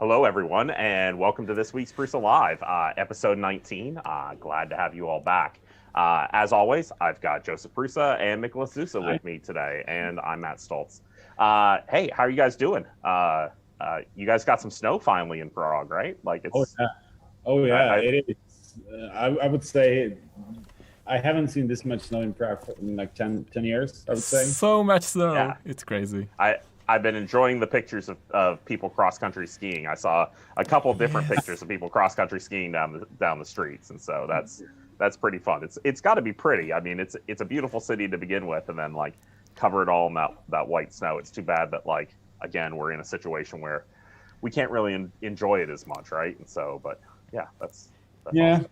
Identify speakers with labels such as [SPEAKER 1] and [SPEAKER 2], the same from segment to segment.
[SPEAKER 1] Hello, everyone, and welcome to this week's PrusaLive, episode 19. Glad to have you all back. As always, I've got Joseph Prusa and Nicholas Zusa with me today, and I'm Matt Stoltz. Hey, how are you guys doing? You guys got some snow finally in Prague, right? Like it's.
[SPEAKER 2] Oh yeah, it is. I would say I haven't seen this much snow in Prague in like 10 years, I would say.
[SPEAKER 3] So much snow.
[SPEAKER 1] Yeah.
[SPEAKER 3] It's crazy.
[SPEAKER 1] I've been enjoying the pictures of people cross-country skiing. I saw a couple different pictures of people cross-country skiing down the streets, and so that's pretty fun. It's got to be pretty. I mean, it's a beautiful city to begin with, and then like cover it all in that white snow. It's too bad that like again we're in a situation where we can't really enjoy it as much, right? And so, but yeah, that's awesome.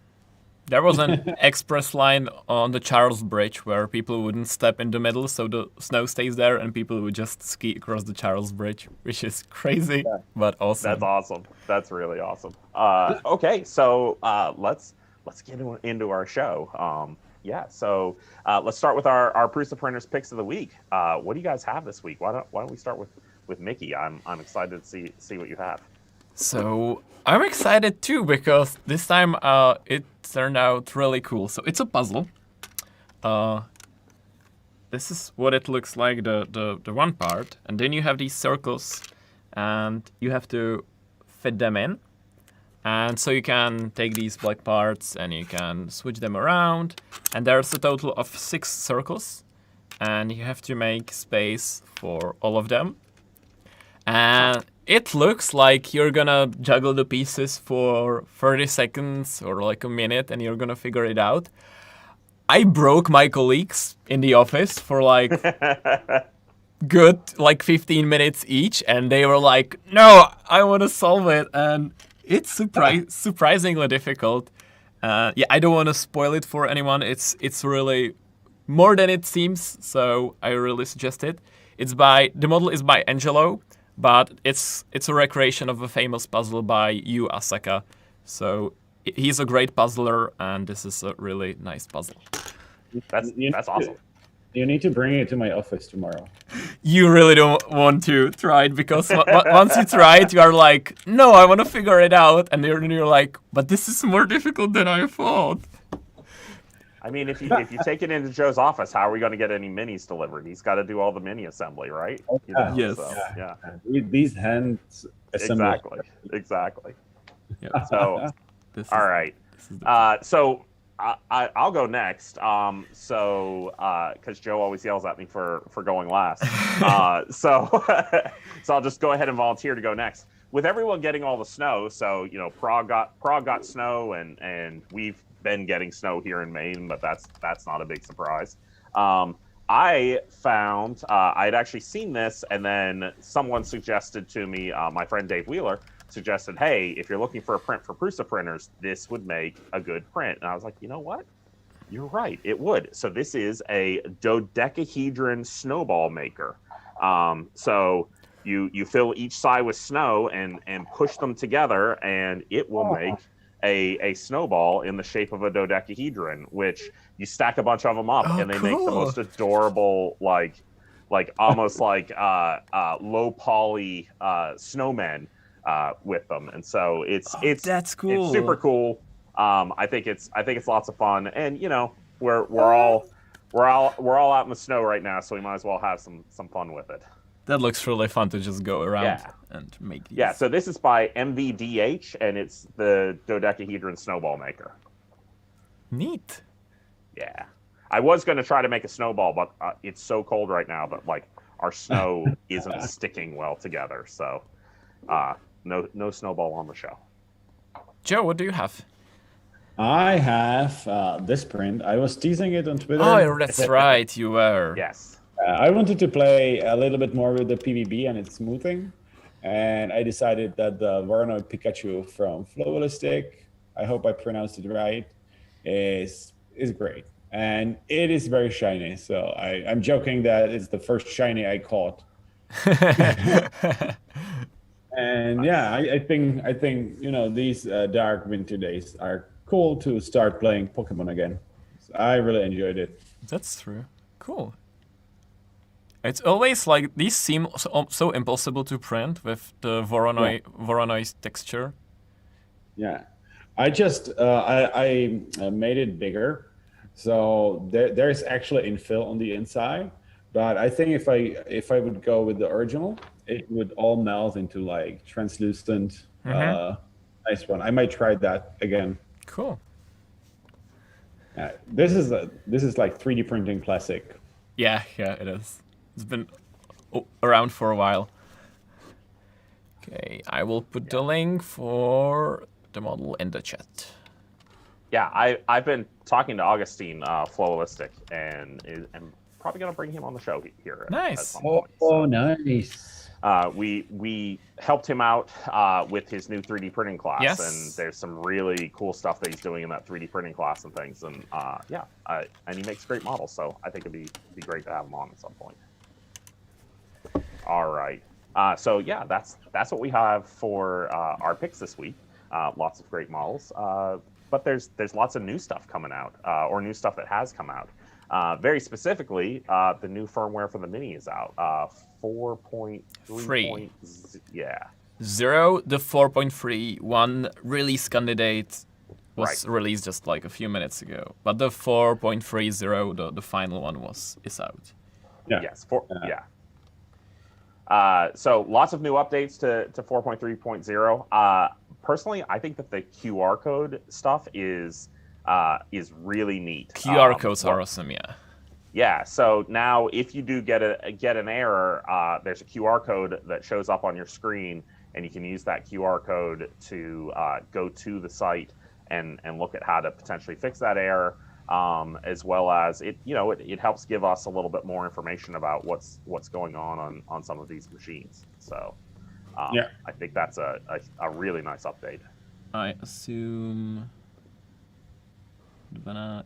[SPEAKER 3] There was an express line on the Charles Bridge where people wouldn't step in the middle, so the snow stays there, and people would just ski across the Charles Bridge, which is crazy, but awesome.
[SPEAKER 1] That's awesome. That's really awesome. Okay, so let's get into our show. So let's start with our PrusaPrinters picks of the week. What do you guys have this week? Why don't we start with Mickey? I'm excited to see what you have.
[SPEAKER 3] So I'm excited too because this time it turned out really cool. So it's a puzzle. This is what it looks like, the one part, and then you have these circles, and you have to fit them in. And so you can take these black parts and you can switch them around. And there's a total of 6 circles, and you have to make space for all of them. And it looks like you're gonna juggle the pieces for 30 seconds or like a minute and you're gonna figure it out. I broke my colleagues in the office for like good like 15 minutes each, and they were like, no, I want to solve it. And it's surprisingly difficult. Yeah, I don't want to spoil it for anyone. It's really more than it seems, so I really suggest it. The model is by Angelo, but it's a recreation of a famous puzzle by Yu Asaka. So he's a great puzzler, and this is a really nice puzzle.
[SPEAKER 1] That's awesome.
[SPEAKER 2] You need to bring it to my office tomorrow.
[SPEAKER 3] You really don't want to try it, because once you try it, you are like, no, I want to figure it out. And you're like, but this is more difficult than I thought.
[SPEAKER 1] I mean, if you take it into Joe's office, how are we going to get any minis delivered? He's got to do all the mini assembly, right?
[SPEAKER 2] You know,
[SPEAKER 3] Yes.
[SPEAKER 1] So, yeah.
[SPEAKER 2] These hands assemble.
[SPEAKER 1] Exactly.
[SPEAKER 3] Yeah.
[SPEAKER 1] So, all right. So I'll go next. Because Joe always yells at me for going last. So I'll just go ahead and volunteer to go next. With everyone getting all the snow, so Prague got snow, and we've been getting snow here in Maine, but that's not a big surprise. I found I'd actually seen this, and then someone suggested to me, my friend Dave Wheeler suggested, hey, if you're looking for a print for PrusaPrinters, this would make a good print. And I was like, you know what? You're right, it would. So this is a dodecahedron snowball maker. So you fill each side with snow and push them together, and it will make a snowball in the shape of a dodecahedron, which you stack a bunch of them up, and they make the most adorable, like almost like low poly snowmen with them. And so it's
[SPEAKER 3] that's cool.
[SPEAKER 1] It's super cool. I think it's lots of fun, and we're all out in the snow right now, so we might as well have some fun with it.
[SPEAKER 3] That looks really fun to just go around and make these.
[SPEAKER 1] Yeah, so this is by MVDH, and it's the dodecahedron snowball maker.
[SPEAKER 3] Neat.
[SPEAKER 1] Yeah. I was going to try to make a snowball, but it's so cold right now that like our snow isn't sticking well together. So no snowball on the show.
[SPEAKER 3] Joe, what do you have?
[SPEAKER 2] I have this print. I was teasing it on Twitter.
[SPEAKER 3] Oh, that's right, you were.
[SPEAKER 1] Yes.
[SPEAKER 2] I wanted to play a little bit more with the PVB and its smoothing, and I decided that the Voronoi Pikachu from Flowalistic, I hope I pronounced it right, is great. And it is very shiny, so I'm joking that it's the first shiny I caught. And yeah, I think these dark winter days are cool to start playing Pokemon again. So I really enjoyed it.
[SPEAKER 3] That's true. Cool. It's always like these seem so impossible to print with the Voronoi texture.
[SPEAKER 2] Yeah, I just I made it bigger, so there's actually infill on the inside. But I think if I would go with the original, it would all melt into like translucent, nice one. I might try that again.
[SPEAKER 3] Cool.
[SPEAKER 2] This is like 3D printing classic.
[SPEAKER 3] Yeah, it is. It's been around for a while. Okay, I will put the link for the model in the chat.
[SPEAKER 1] Yeah, I've been talking to Augustine Flowalistic, and I'm probably gonna bring him on the show here.
[SPEAKER 3] Nice.
[SPEAKER 1] At some point.
[SPEAKER 2] Oh, nice.
[SPEAKER 1] We helped him out with his new 3D printing class,
[SPEAKER 3] Yes.
[SPEAKER 1] and there's some really cool stuff that he's doing in that 3D printing class and things. And and he makes great models, so I think it'd be great to have him on at some point. All right. So yeah, that's what we have for our picks this week. Lots of great models, but there's lots of new stuff coming out, or new stuff that has come out. Very specifically, the new firmware for the Mini is out. 4.3. Yeah.
[SPEAKER 3] 0, the 4.3, one release candidate was released just like a few minutes ago, but the 4.30, the final one is out.
[SPEAKER 2] Yeah.
[SPEAKER 1] Yes. So lots of new updates to 4.3.0. Personally, I think that the QR code stuff is really neat.
[SPEAKER 3] QR codes are awesome, yeah.
[SPEAKER 1] Yeah, so now if you do get an error, there's a QR code that shows up on your screen, and you can use that QR code to go to the site and look at how to potentially fix that error, as well as it helps give us a little bit more information about what's going on some of these machines. So I think that's a really nice update.
[SPEAKER 3] I assume...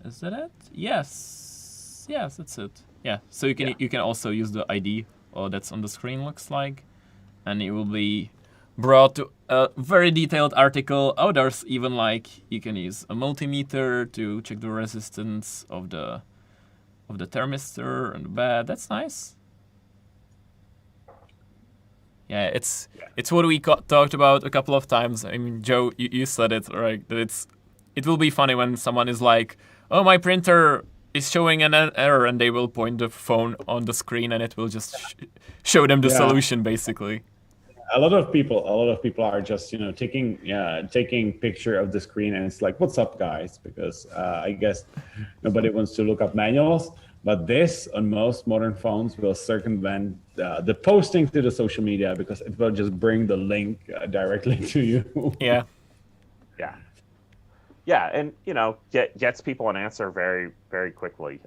[SPEAKER 3] Is that it? Yes, that's it. Yeah, so you can also use the ID that's on the screen, looks like, and it will be brought to a very detailed article. Oh, there's even like you can use a multimeter to check the resistance of the thermistor and the bed. That's nice. Yeah, it's what we talked about a couple of times. I mean, Joe, you said it, right? That it will be funny when someone is like, "Oh, my printer is showing an error," and they will point the phone on the screen, and it will just show them the solution, basically.
[SPEAKER 2] A lot of people are just taking picture of the screen, and it's like, "What's up, guys?" Because I guess nobody wants to look up manuals. But this on most modern phones will circumvent the posting to the social media, because it will just bring the link directly to you.
[SPEAKER 3] Yeah.
[SPEAKER 1] Yeah, and gets people an answer very, very quickly,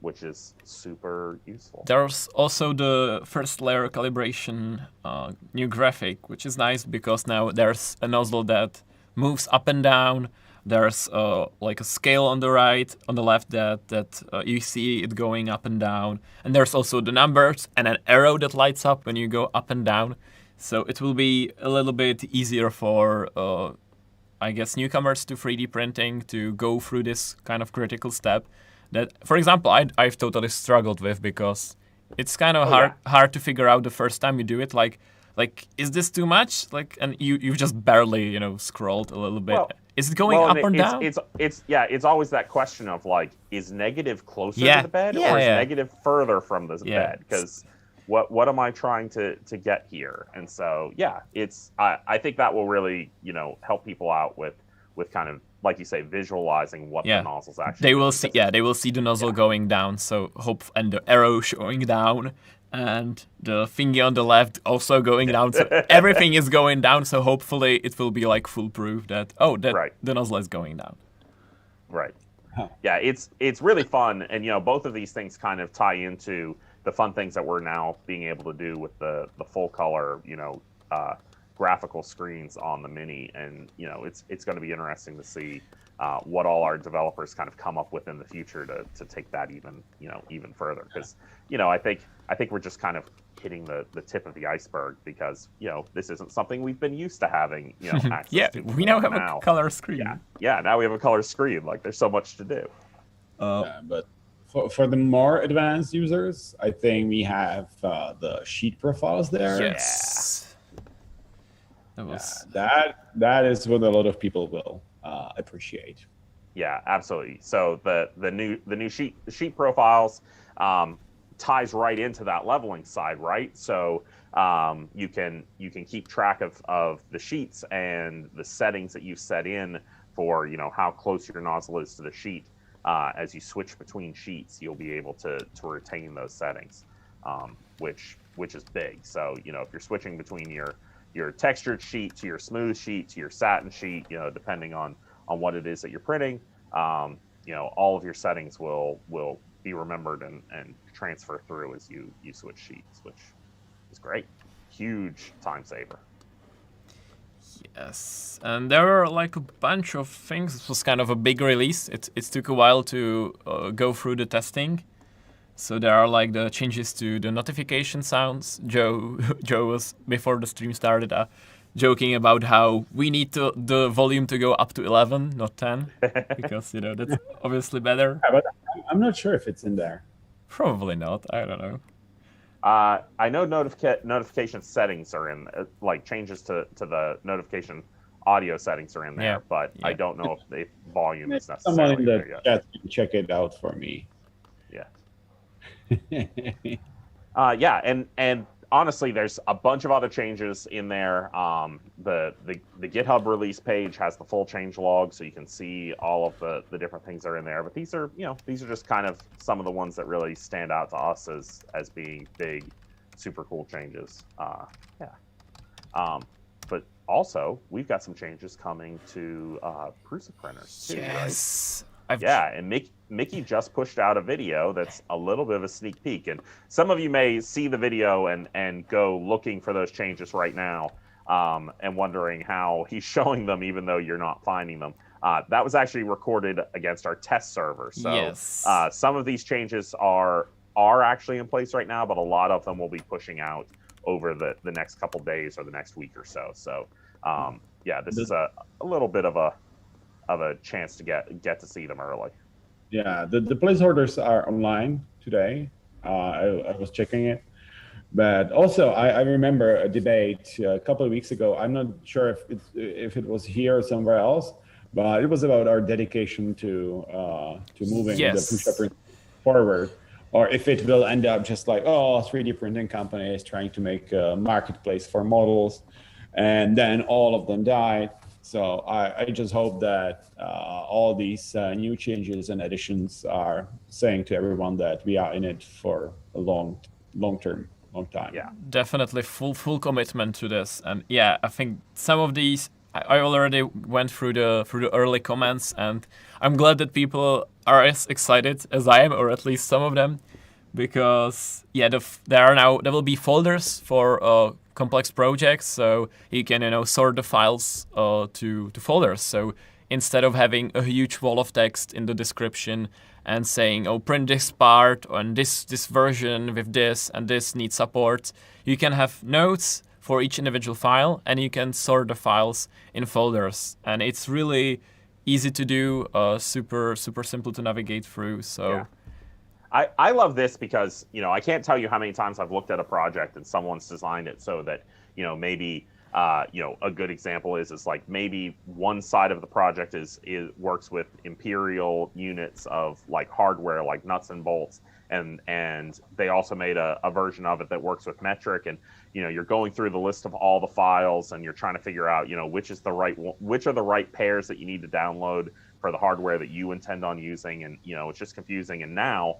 [SPEAKER 1] which is super useful.
[SPEAKER 3] There's also the first layer calibration new graphic, which is nice because now there's a nozzle that moves up and down. There's like a scale on the right, on the left that you see it going up and down, and there's also the numbers and an arrow that lights up when you go up and down. So it will be a little bit easier for I guess newcomers to 3D printing to go through this kind of critical step that, for example, I've totally struggled with, because it's kind of hard to figure out the first time you do it. Like, is this too much? Like, and you just barely scrolled a little bit. Well, is it going up or down?
[SPEAKER 1] It's always that question of like, is negative closer to the bed, or is negative further from the bed? Because what am I trying to get here? And so I think that will really help people out with kind of, like you say, visualizing what the nozzle's actually.
[SPEAKER 3] They will see they will see the nozzle going down, so and the arrow showing down, and the thingy on the left also going down. So everything is going down, so hopefully it will be like foolproof that the nozzle is going down.
[SPEAKER 1] Right. Yeah, it's really fun, and both of these things kind of tie into the fun things that we're now being able to do with the full color, graphical screens on the Mini, and it's going to be interesting to see what all our developers kind of come up with in the future to take that even further, because I think we're just kind of hitting the tip of the iceberg, because this isn't something we've been used to having access to.
[SPEAKER 3] We now have a color screen.
[SPEAKER 1] Now we have a color screen. Like, there's so much to do.
[SPEAKER 2] But for the more advanced users, I think we have the sheet profiles there.
[SPEAKER 3] Yes.
[SPEAKER 2] That is what a lot of people will appreciate.
[SPEAKER 1] Yeah, absolutely. So the new sheet profiles ties right into that leveling side, right? So you can keep track of the sheets and the settings that you set in for how close your nozzle is to the sheet. As you switch between sheets, you'll be able to retain those settings, which is big. So if you're switching between your textured sheet to your smooth sheet to your satin sheet, depending on what it is that you're printing, all of your settings will be remembered and transfer through as you switch sheets, which is great. Huge time saver.
[SPEAKER 3] Yes, and there are like a bunch of things. This was kind of a big release. It took a while to go through the testing. So there are like the changes to the notification sounds. Joe was, before the stream started, joking about how we need the volume to go up to 11, not 10, because that's obviously better.
[SPEAKER 2] Yeah, but I'm not sure if it's in there.
[SPEAKER 3] Probably not. I don't know.
[SPEAKER 1] I know notification settings are in, like changes to the notification audio settings are in there, but I don't know if the volume is necessarily
[SPEAKER 2] Someone in
[SPEAKER 1] there
[SPEAKER 2] the
[SPEAKER 1] yet.
[SPEAKER 2] chat can check it out for me.
[SPEAKER 1] Yeah. And honestly, there's a bunch of other changes in there. The GitHub release page has the full change log, so you can see all of the different things that are in there. But these are just kind of some of the ones that really stand out to us as being big, super cool changes. But also, we've got some changes coming to PrusaPrinters too,
[SPEAKER 3] Yes.
[SPEAKER 1] right? And Mickey just pushed out a video that's a little bit of a sneak peek, and some of you may see the video and go looking for those changes right now, and wondering how he's showing them even though you're not finding them. That was actually recorded against our test server, so some of these changes are actually in place right now, but a lot of them will be pushing out over the next couple days or the next week or so. So this is a little bit of a chance to get to see them early.
[SPEAKER 2] Yeah, the placeholders are online today. I was checking it. But also, I remember a debate a couple of weeks ago. I'm not sure if it was here or somewhere else, but it was about our dedication to moving the PrusaPrint forward, or if it will end up just like, 3D printing companies trying to make a marketplace for models, and then all of them died. So I just hope that all these new changes and additions are saying to everyone that we are in it for a long time.
[SPEAKER 1] Yeah,
[SPEAKER 3] definitely full commitment to this. And yeah, I think some of these I already went through the early comments, and I'm glad that people are as excited as I am, or at least some of them, because there will be folders for complex projects, so you can sort the files to folders. So instead of having a huge wall of text in the description and saying, print this part and this version with this and this needs support, you can have notes for each individual file, and you can sort the files in folders. And it's really easy to do, super simple to navigate through. So.
[SPEAKER 1] Yeah. I love this because, I can't tell you how many times I've looked at a project and someone's designed it so that, maybe, a good example is like maybe one side of the project is works with imperial units of like hardware, like nuts and bolts. And they also made a version of it that works with metric. And, you're going through the list of all the files and you're trying to figure out, which are the right pairs that you need to download for the hardware that you intend on using. And, it's just confusing. And now,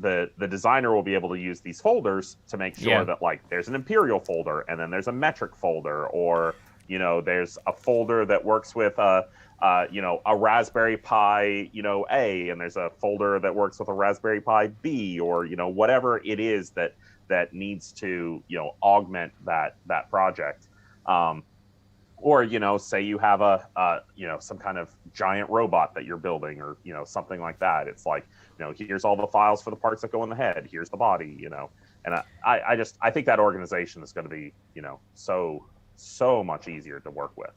[SPEAKER 1] the designer will be able to use these folders to make sure that like there's an imperial folder and then there's a metric folder, or there's a folder that works with a Raspberry Pi A, and there's a folder that works with a Raspberry Pi B, or whatever it is that needs to augment that project. Or say you have a some kind of giant robot that you're building, or something like that. It's like here's all the files for the parts that go in the head. Here's the body. And I think that organization is going to be so much easier to work with.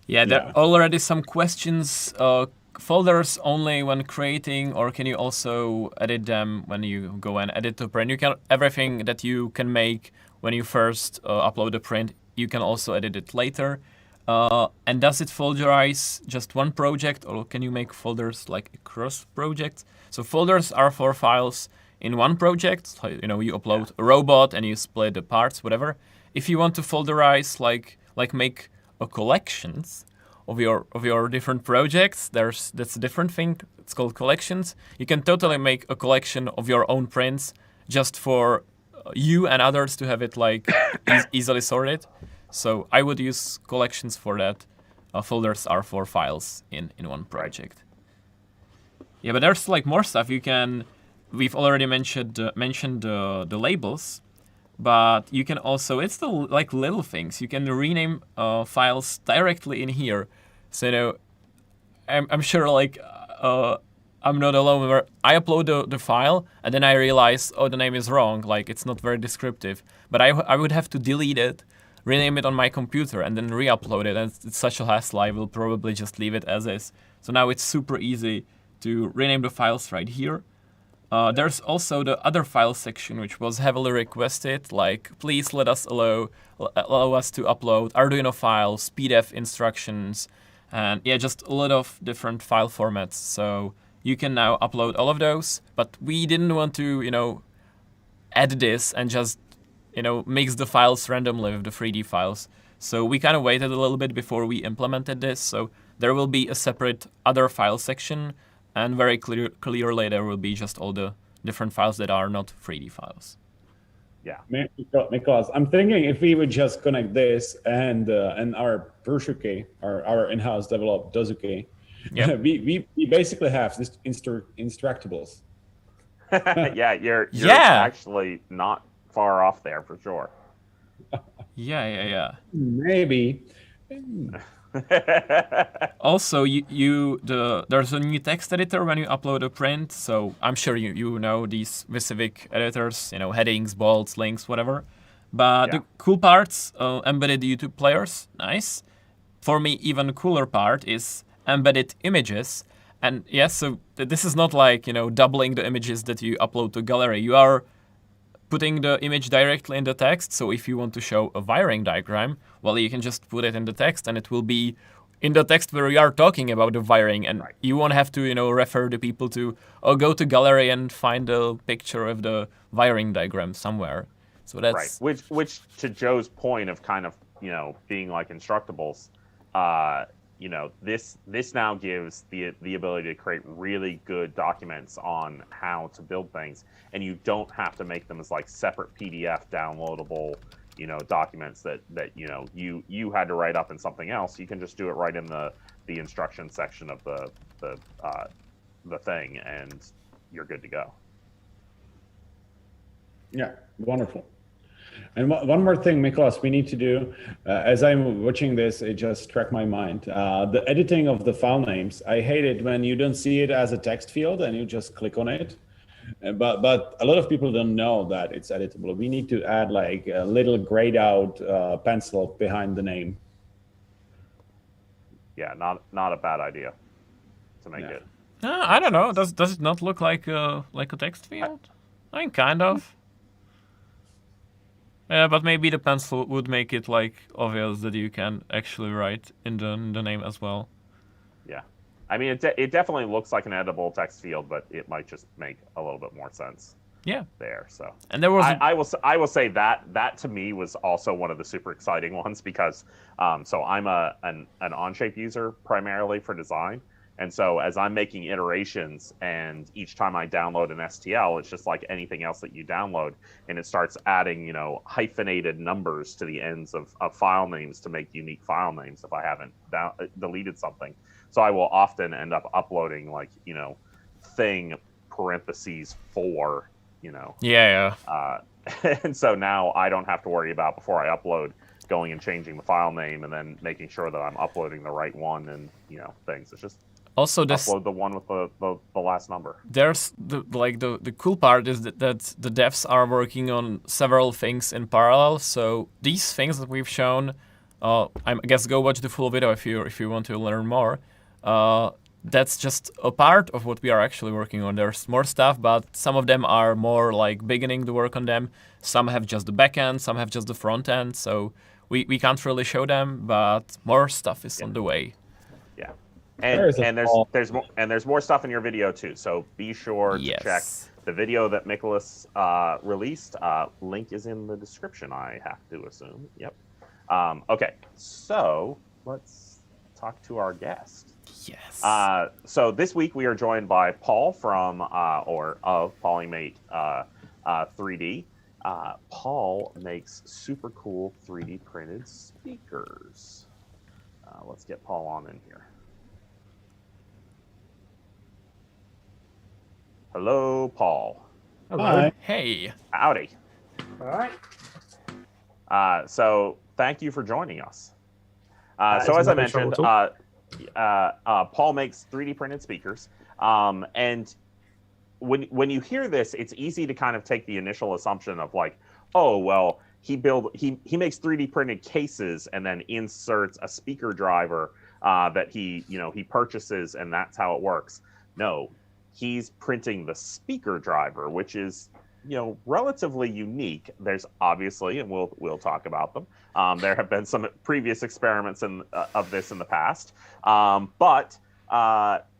[SPEAKER 3] There are already some questions folders only when creating, or can you also edit them when you go and edit the print? You can everything that you can make when you first upload the print, you can also edit it later. And does it folderize just one project, or can you make folders like across projects? So folders are for files in one project. So, you know, you upload a robot and you split the parts, whatever. If you want to folderize, like make a collections of your different projects, that's a different thing. It's called collections. You can totally make a collection of your own prints just for you and others to have it like easily sorted. So I would use collections for that. Folders are for files in one project. Yeah, but there's like more stuff you can. We've already mentioned the labels, but you can also, it's the like little things. You can rename files directly in here. So, you know, I'm sure like I'm not alone where I upload the file and then I realize, oh, the name is wrong. Like it's not very descriptive, but I would have to delete it, rename it on my computer and then re-upload it. And it's such a hassle. I will probably just leave it as is. So now it's super easy to rename the files right here. There's also the other file section, which was heavily requested, like please let us allow us to upload Arduino files, PDF instructions, and yeah, just a lot of different file formats. So you can now upload all of those, but we didn't want to, you know, add this and just, you know, mix the files randomly with the 3D files. So we kind of waited a little bit before we implemented this. So there will be a separate other file section, and very clearly there will be just all the different files that are not 3D files.
[SPEAKER 1] Yeah.
[SPEAKER 2] Because I'm thinking if we would just connect this and our Prusa key, our in-house developed Dozuki,
[SPEAKER 3] yeah.
[SPEAKER 2] we basically have this instructables.
[SPEAKER 1] Yeah, you're actually not far off there for sure.
[SPEAKER 3] Yeah.
[SPEAKER 2] Maybe.
[SPEAKER 3] Also, there's a new text editor when you upload a print, so I'm sure you know these specific editors, you know, headings, bolts, links, whatever. But the cool parts, embedded YouTube players, nice. For me, even cooler part is embedded images. And yes, so this is not like, you know, doubling the images that you upload to gallery. You are putting the image directly in the text. So if you want to show a wiring diagram, well, you can just put it in the text and it will be in the text where we are talking about the wiring, and you won't have to, you know, refer the people to, or go to gallery and find a picture of the wiring diagram somewhere. So that's
[SPEAKER 1] right. Which to Joe's point of kind of, you know, being like instructables, you know, this now gives the ability to create really good documents on how to build things, and you don't have to make them as like separate PDF downloadable, you know, documents that you know you had to write up in something else. You can just do it right in the instruction section of the thing, and you're good to go.
[SPEAKER 2] Yeah, wonderful. And one more thing, Miklos, we need to do, as I'm watching this, it just struck my mind. The editing of the file names, I hate it when you don't see it as a text field and you just click on it. But a lot of people don't know that it's editable. We need to add like a little grayed out pencil behind the name.
[SPEAKER 1] Yeah, not a bad idea to make it.
[SPEAKER 3] I don't know. Does it not look like a text field? I mean, kind of. Yeah, but maybe the pencil would make it like obvious that you can actually write in the name as well.
[SPEAKER 1] Yeah, I mean, it definitely looks like an editable text field, but it might just make a little bit more sense.
[SPEAKER 3] Yeah.
[SPEAKER 1] There. So.
[SPEAKER 3] And there was.
[SPEAKER 1] I will say that to me was also one of the super exciting ones because so I'm an Onshape user primarily for design. And so as I'm making iterations and each time I download an STL, it's just like anything else that you download, and it starts adding, you know, hyphenated numbers to the ends of file names to make unique file names if I haven't deleted something. So I will often end up uploading like, you know, thing parentheses 4, you know.
[SPEAKER 3] Yeah.
[SPEAKER 1] And so now I don't have to worry about before I upload going and changing the file name and then making sure that I'm uploading the right one and, you know, things. It's just
[SPEAKER 3] also this,
[SPEAKER 1] upload the one with the last number.
[SPEAKER 3] There's the cool part is that the devs are working on several things in parallel. So these things that we've shown, I guess go watch the full video if you want to learn more. that's just a part of what we are actually working on. There's more stuff, but some of them are more like beginning to work on them. Some have just the back end, some have just the front end. So we can't really show them, but more stuff is on the way.
[SPEAKER 1] Yeah.
[SPEAKER 2] There's
[SPEAKER 1] there's more stuff in your video too. So be sure to check the video that Nicholas released. Link is in the description, I have to assume. Yep. Okay, so let's talk to our guest.
[SPEAKER 3] Yes.
[SPEAKER 1] So this week we are joined by Paul from of Polymate3D. Paul makes super cool 3D printed speakers. Let's get Paul on in here. Hello, Paul.
[SPEAKER 4] Hello.
[SPEAKER 2] Hi.
[SPEAKER 3] Hey.
[SPEAKER 1] Howdy.
[SPEAKER 4] All right.
[SPEAKER 1] So thank you for joining us.
[SPEAKER 4] It's
[SPEAKER 1] So as I
[SPEAKER 4] no trouble
[SPEAKER 1] mentioned,
[SPEAKER 4] at all.
[SPEAKER 1] Paul makes 3D printed speakers. And when you hear this, it's easy to kind of take the initial assumption of like, oh, well, he makes 3D printed cases and then inserts a speaker driver that he purchases, and that's how it works. No, he's printing the speaker driver, which is relatively unique. There's obviously, and we'll talk about them. There have been some previous experiments of this in the past, but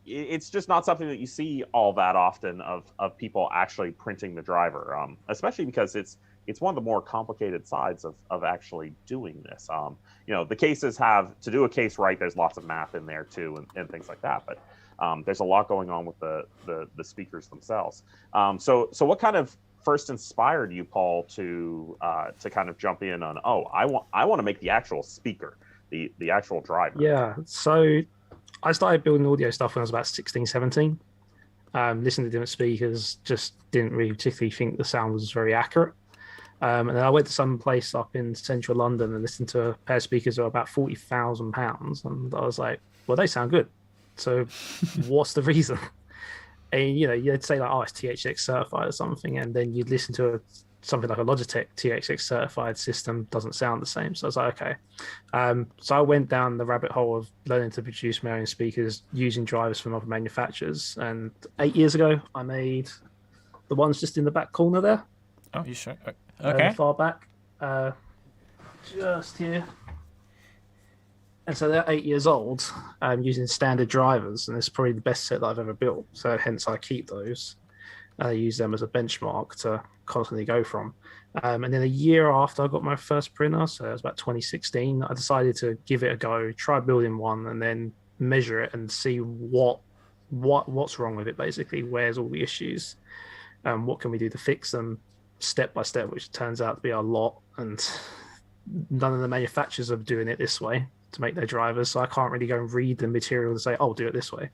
[SPEAKER 1] it's just not something that you see all that often of people actually printing the driver, especially because it's one of the more complicated sides of actually doing this. The cases to do a case right, there's lots of math in there too, and things like that. But there's a lot going on with the speakers themselves. So what kind of first inspired you, Paul, to kind of jump in on, I want to make the actual speaker, the actual driver?
[SPEAKER 4] Yeah. So I started building audio stuff when I was about 16, 17. Listening to different speakers, just didn't really particularly think the sound was very accurate. And then I went to some place up in central London and listened to a pair of speakers that were about £40,000. And I was like, well, they sound good. So what's the reason? And, you'd say like, oh, it's THX certified or something. And then you'd listen to something like a Logitech THX certified system, doesn't sound the same. So I was like, okay. So I went down the rabbit hole of learning to produce my own speakers using drivers from other manufacturers. And 8 years ago, I made the ones just in the back corner there.
[SPEAKER 3] Oh, you sure? Okay.
[SPEAKER 4] Far back, just here. And so they're 8 years old, using standard drivers, and it's probably the best set that I've ever built. So hence I keep those. I use them as a benchmark to constantly go from. And then a year after I got my first printer, so it was about 2016, I decided to give it a go, try building one, and then measure it and see what's wrong with it. Basically, where's all the issues, what can we do to fix them, step by step, which turns out to be a lot, and none of the manufacturers are doing it this way to make their drivers, so I can't really go and read the material and say, do it this way.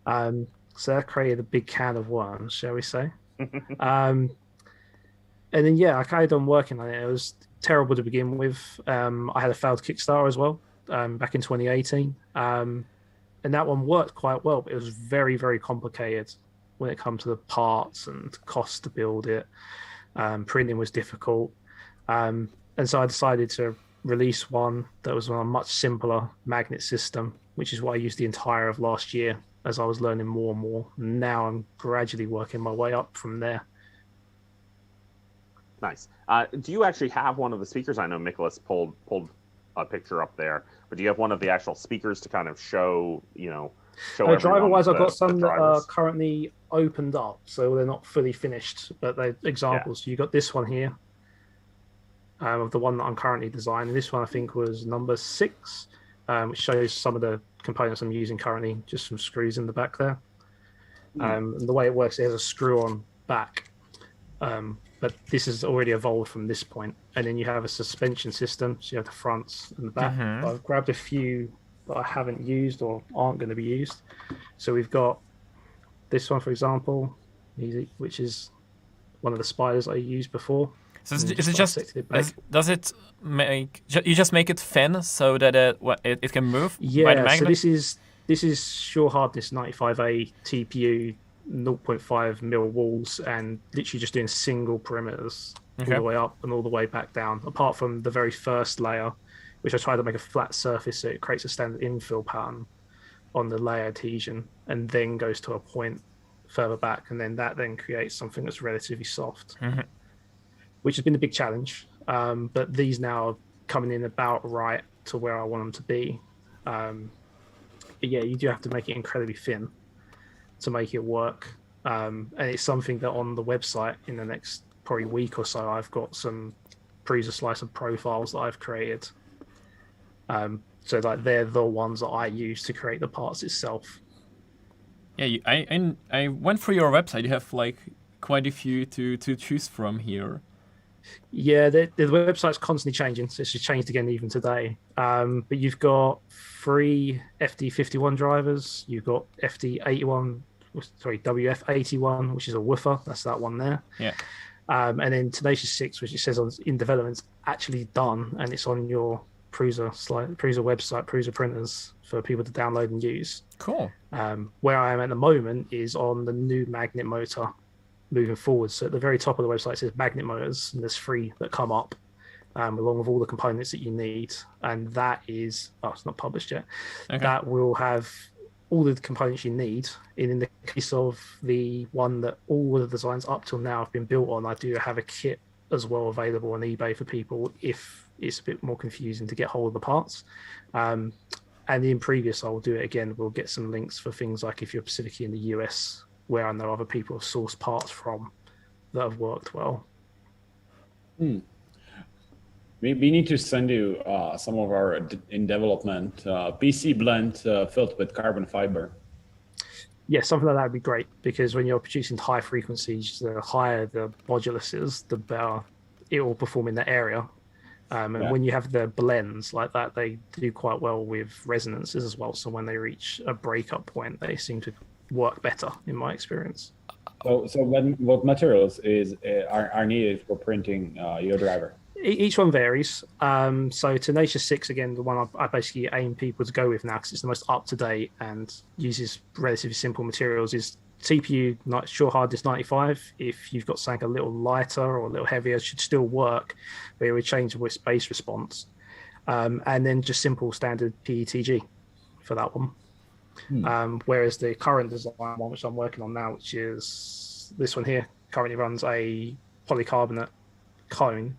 [SPEAKER 4] So that created a big can of worms, shall we say. And then I carried on working on it. It was terrible to begin with. I had a failed Kickstarter as well, back in 2018, and that one worked quite well, but it was very, very complicated when it comes to the parts and cost to build it. Printing was difficult, and so I decided to release one that was on a much simpler magnet system, which is what I used the entire of last year as I was learning more and more. Now I'm gradually working my way up from there.
[SPEAKER 1] Nice. Do you actually have one of the speakers? I know Nicholas pulled a picture up there, but do you have one of the actual speakers to kind of show
[SPEAKER 4] driver-wise, I've got some that are currently opened up, so they're not fully finished, but they're examples. So you got this one here, of the one that I'm currently designing. This one I think was number 6, which shows some of the components I'm using currently, just some screws in the back there. And the way it works, it has a screw-on back, but this has already evolved from this point. And then you have a suspension system, so you have the fronts and the back. I've grabbed a few that I haven't used or aren't going to be used. So we've got this one, for example, which is one of the spiders I used before.
[SPEAKER 3] So is it just, does it make, you just make it thin so that it can move?
[SPEAKER 4] Yeah,
[SPEAKER 3] by the magnet?
[SPEAKER 4] So this is sure hardness 95A TPU 0.5 mil walls, and literally just doing single perimeters all the way up and all the way back down, apart from the very first layer, which I tried to make a flat surface so it creates a standard infill pattern. on the layer adhesion and then goes to a point further back, and then that then creates something that's relatively soft, which has been a big challenge. But these now are coming in about right to where I want them to be. But yeah, you do have to make it incredibly thin to make it work. And it's something that on the website in the next probably week or so, I've got some Prusa Slicer profiles that I've created. So like they're the ones that I use to create the parts itself.
[SPEAKER 3] Yeah, I went through your website. You have like quite a few to choose from here.
[SPEAKER 4] Yeah, the website's constantly changing, so it's just changed again even today. But you've got 3 FD51 drivers. You've got WF81, which is a woofer. That's that one there.
[SPEAKER 3] Yeah.
[SPEAKER 4] And then Tenacious 6, which it says in development, actually done, and it's on your Prusa website, PrusaPrinters, for people to download and use.
[SPEAKER 3] Cool.
[SPEAKER 4] Where I am at the moment is on the new magnet motor moving forward. So at the very top of the website it says magnet motors, and there's 3 that come up along with all the components that you need. And that is, it's not published yet. Okay. That will have all the components you need. And in the case of the one that all the designs up till now have been built on, I do have a kit as well available on eBay for people if it's a bit more confusing to get hold of the parts. And in previous, I'll do it again. We'll get some links for things like if you're specifically in the US, where I know other people have sourced parts from that have worked well.
[SPEAKER 2] We need to send you some of our in development PC blend filled with carbon fiber.
[SPEAKER 4] Yeah, something like that would be great, because when you're producing high frequencies, the higher the modulus is, the better it will perform in that area. And when you have the blends like that, they do quite well with resonances as well. So when they reach a breakup point, they seem to work better, in my experience.
[SPEAKER 2] So what materials are needed for printing your driver?
[SPEAKER 4] Each one varies. So Tenacious 6, again, the one I basically aim people to go with now, because it's the most up-to-date and uses relatively simple materials, is CPU Sure Hard Disk 95. If you've got something a little lighter or a little heavier, it should still work, but it would change its base response. And then just simple standard PETG for that one. Whereas the current design one, which I'm working on now, which is this one here, currently runs a polycarbonate cone.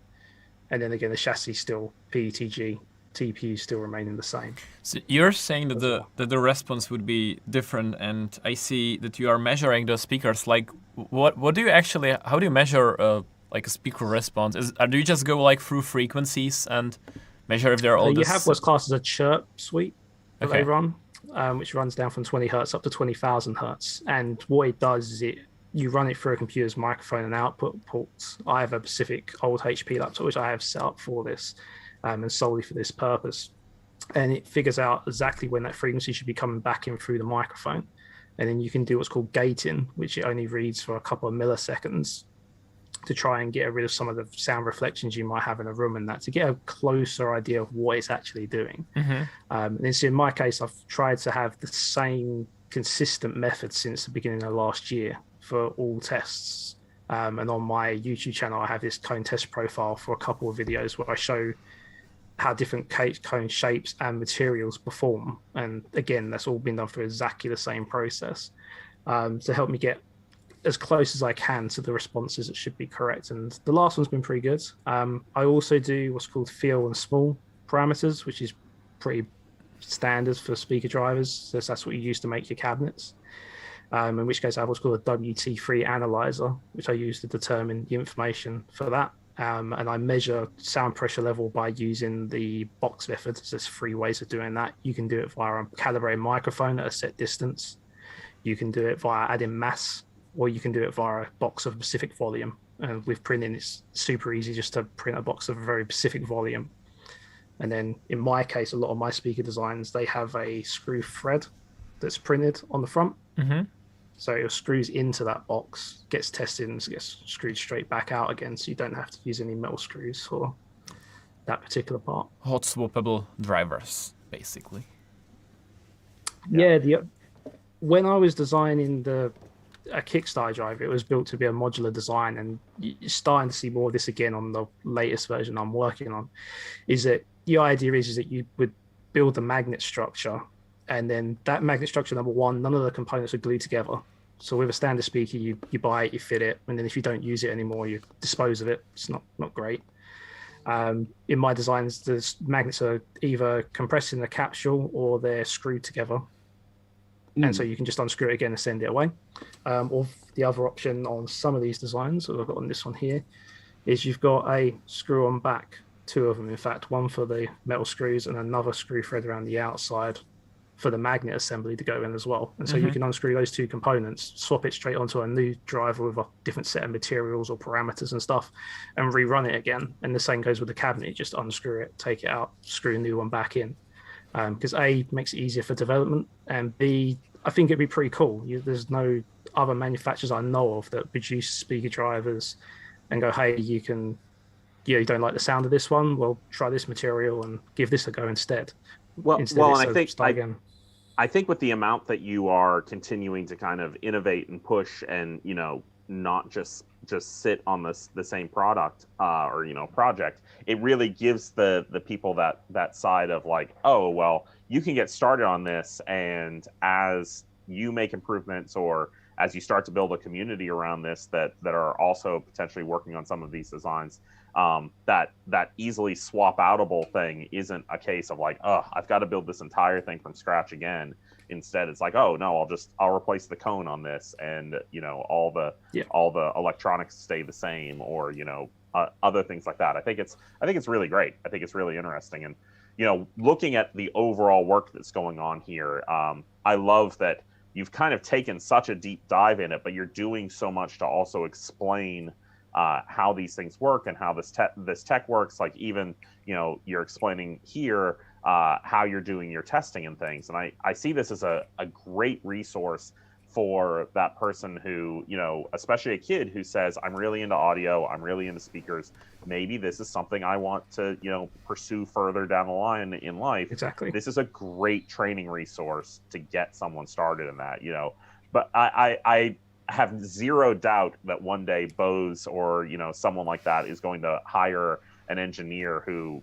[SPEAKER 4] And then again, the chassis still PETG, TPU still remaining the same.
[SPEAKER 3] So you're saying that the response would be different, and I see that you are measuring the speakers. Like, what do you actually? How do you measure like a speaker response? Do you just go like through frequencies and measure if they're all?
[SPEAKER 4] You have what's classed as a chirp suite that
[SPEAKER 3] Okay.
[SPEAKER 4] they run, which runs down from 20 hertz up to 20,000 hertz. And what it does is you run it through a computer's microphone and output ports. I have a specific old HP laptop which I have set up for this, and solely for this purpose. And it figures out exactly when that frequency should be coming back in through the microphone. And then you can do what's called gating, which it only reads for a couple of milliseconds to try and get rid of some of the sound reflections you might have in a room, and that to get a closer idea of what it's actually doing. And so in my case, I've tried to have the same consistent method since the beginning of last year for all tests. And on my YouTube channel, I have this cone test profile for a couple of videos where I show how different cone shapes and materials perform. And again, that's all been done through exactly the same process to help me get as close as I can to the responses that should be correct. And the last one's been pretty good. I also do what's called feel and small parameters, which is pretty standard for speaker drivers. So that's what you use to make your cabinets. In which case I have what's called a WT3 analyzer, which I use to determine the information for that. And I measure sound pressure level by using the box method. So there's 3 ways of doing that. You can do it via a calibrated microphone at a set distance. You can do it via adding mass, or you can do it via a box of a specific volume. And with printing, it's super easy just to print a box of a very specific volume. And then in my case, a lot of my speaker designs, they have a screw thread that's printed on the front. So it screws into that box, gets tested, and gets screwed straight back out again. So you don't have to use any metal screws for that particular part.
[SPEAKER 3] Hot swappable drivers, basically.
[SPEAKER 4] Yeah. When I was designing a Kickstarter driver, it was built to be a modular design, and you're starting to see more of this again on the latest version I'm working on. Is that the idea is that you would build the magnet structure, And then that magnet structure, number one, none of the components are glued together. So with a standard speaker, you buy it, you fit it, and then if you don't use it anymore, you dispose of it. It's not great. In my designs, the magnets are either compressed in the capsule or they're screwed together. And so you can just unscrew it again and send it away. Or the other option on some of these designs, that I've got on this one here, is you've got a screw on back, two of them, in fact, one for the metal screws and another screw thread around the outside for the magnet assembly to go in as well. And so you can unscrew those two components, swap it straight onto a new driver with a different set of materials or parameters and stuff, and rerun it again. And the same goes with the cabinet. You just unscrew it, take it out, screw a new one back in. Because A, makes it easier for development, and B, I think it'd be pretty cool. There's no other manufacturers I know of that produce speaker drivers and go, hey, you don't like the sound of this one? Well, try this material and give this a go instead.
[SPEAKER 1] And I think with the amount that you are continuing to kind of innovate and push, and not just sit on the same product or project, it really gives the people that side of like, oh well, you can get started on this, and as you make improvements or as you start to build a community around this that are also potentially working on some of these designs, that easily swap outable thing isn't a case of like, oh, I've got to build this entire thing from scratch again. Instead, it's like, oh no, I'll replace the cone on this, and all the electronics stay the same, or other things like that. I think it's really great. I think it's really interesting, and looking at the overall work that's going on here, I love that you've kind of taken such a deep dive in it, but you're doing so much to also explain how these things work and how this tech works. Like even you're explaining here how you're doing your testing and things, and I see this as a great resource for that person who, especially a kid who says, I'm really into audio, I'm really into speakers, maybe this is something I want to pursue further down the line in life.
[SPEAKER 4] Exactly.
[SPEAKER 1] This is a great training resource to get someone started in that. But I have zero doubt that one day Bose or someone like that is going to hire an engineer who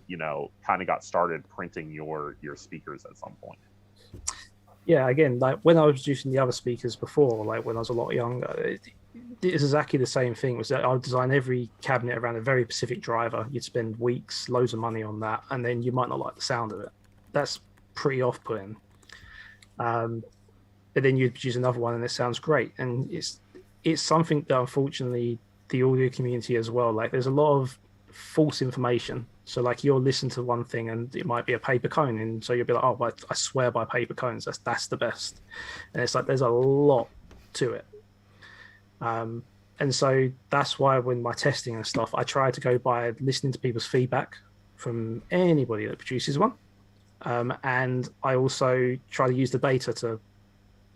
[SPEAKER 1] kind of got started printing your speakers at some point.
[SPEAKER 4] Yeah, again, like when I was using the other speakers before, like when I was a lot younger, it is exactly the same thing. Was that I would design every cabinet around a very specific driver. You'd spend weeks, loads of money on that, and then you might not like the sound of it. That's pretty off-putting. But then you'd produce another one, and it sounds great. And it's something that unfortunately the audio community as well. Like there's a lot of false information. So like you'll listen to one thing and it might be a paper cone, and so you'll be like, oh, but I swear by paper cones, that's the best. And it's like there's a lot to it. And so that's why when my testing and stuff, I try to go by listening to people's feedback from anybody that produces one. And I also try to use the data to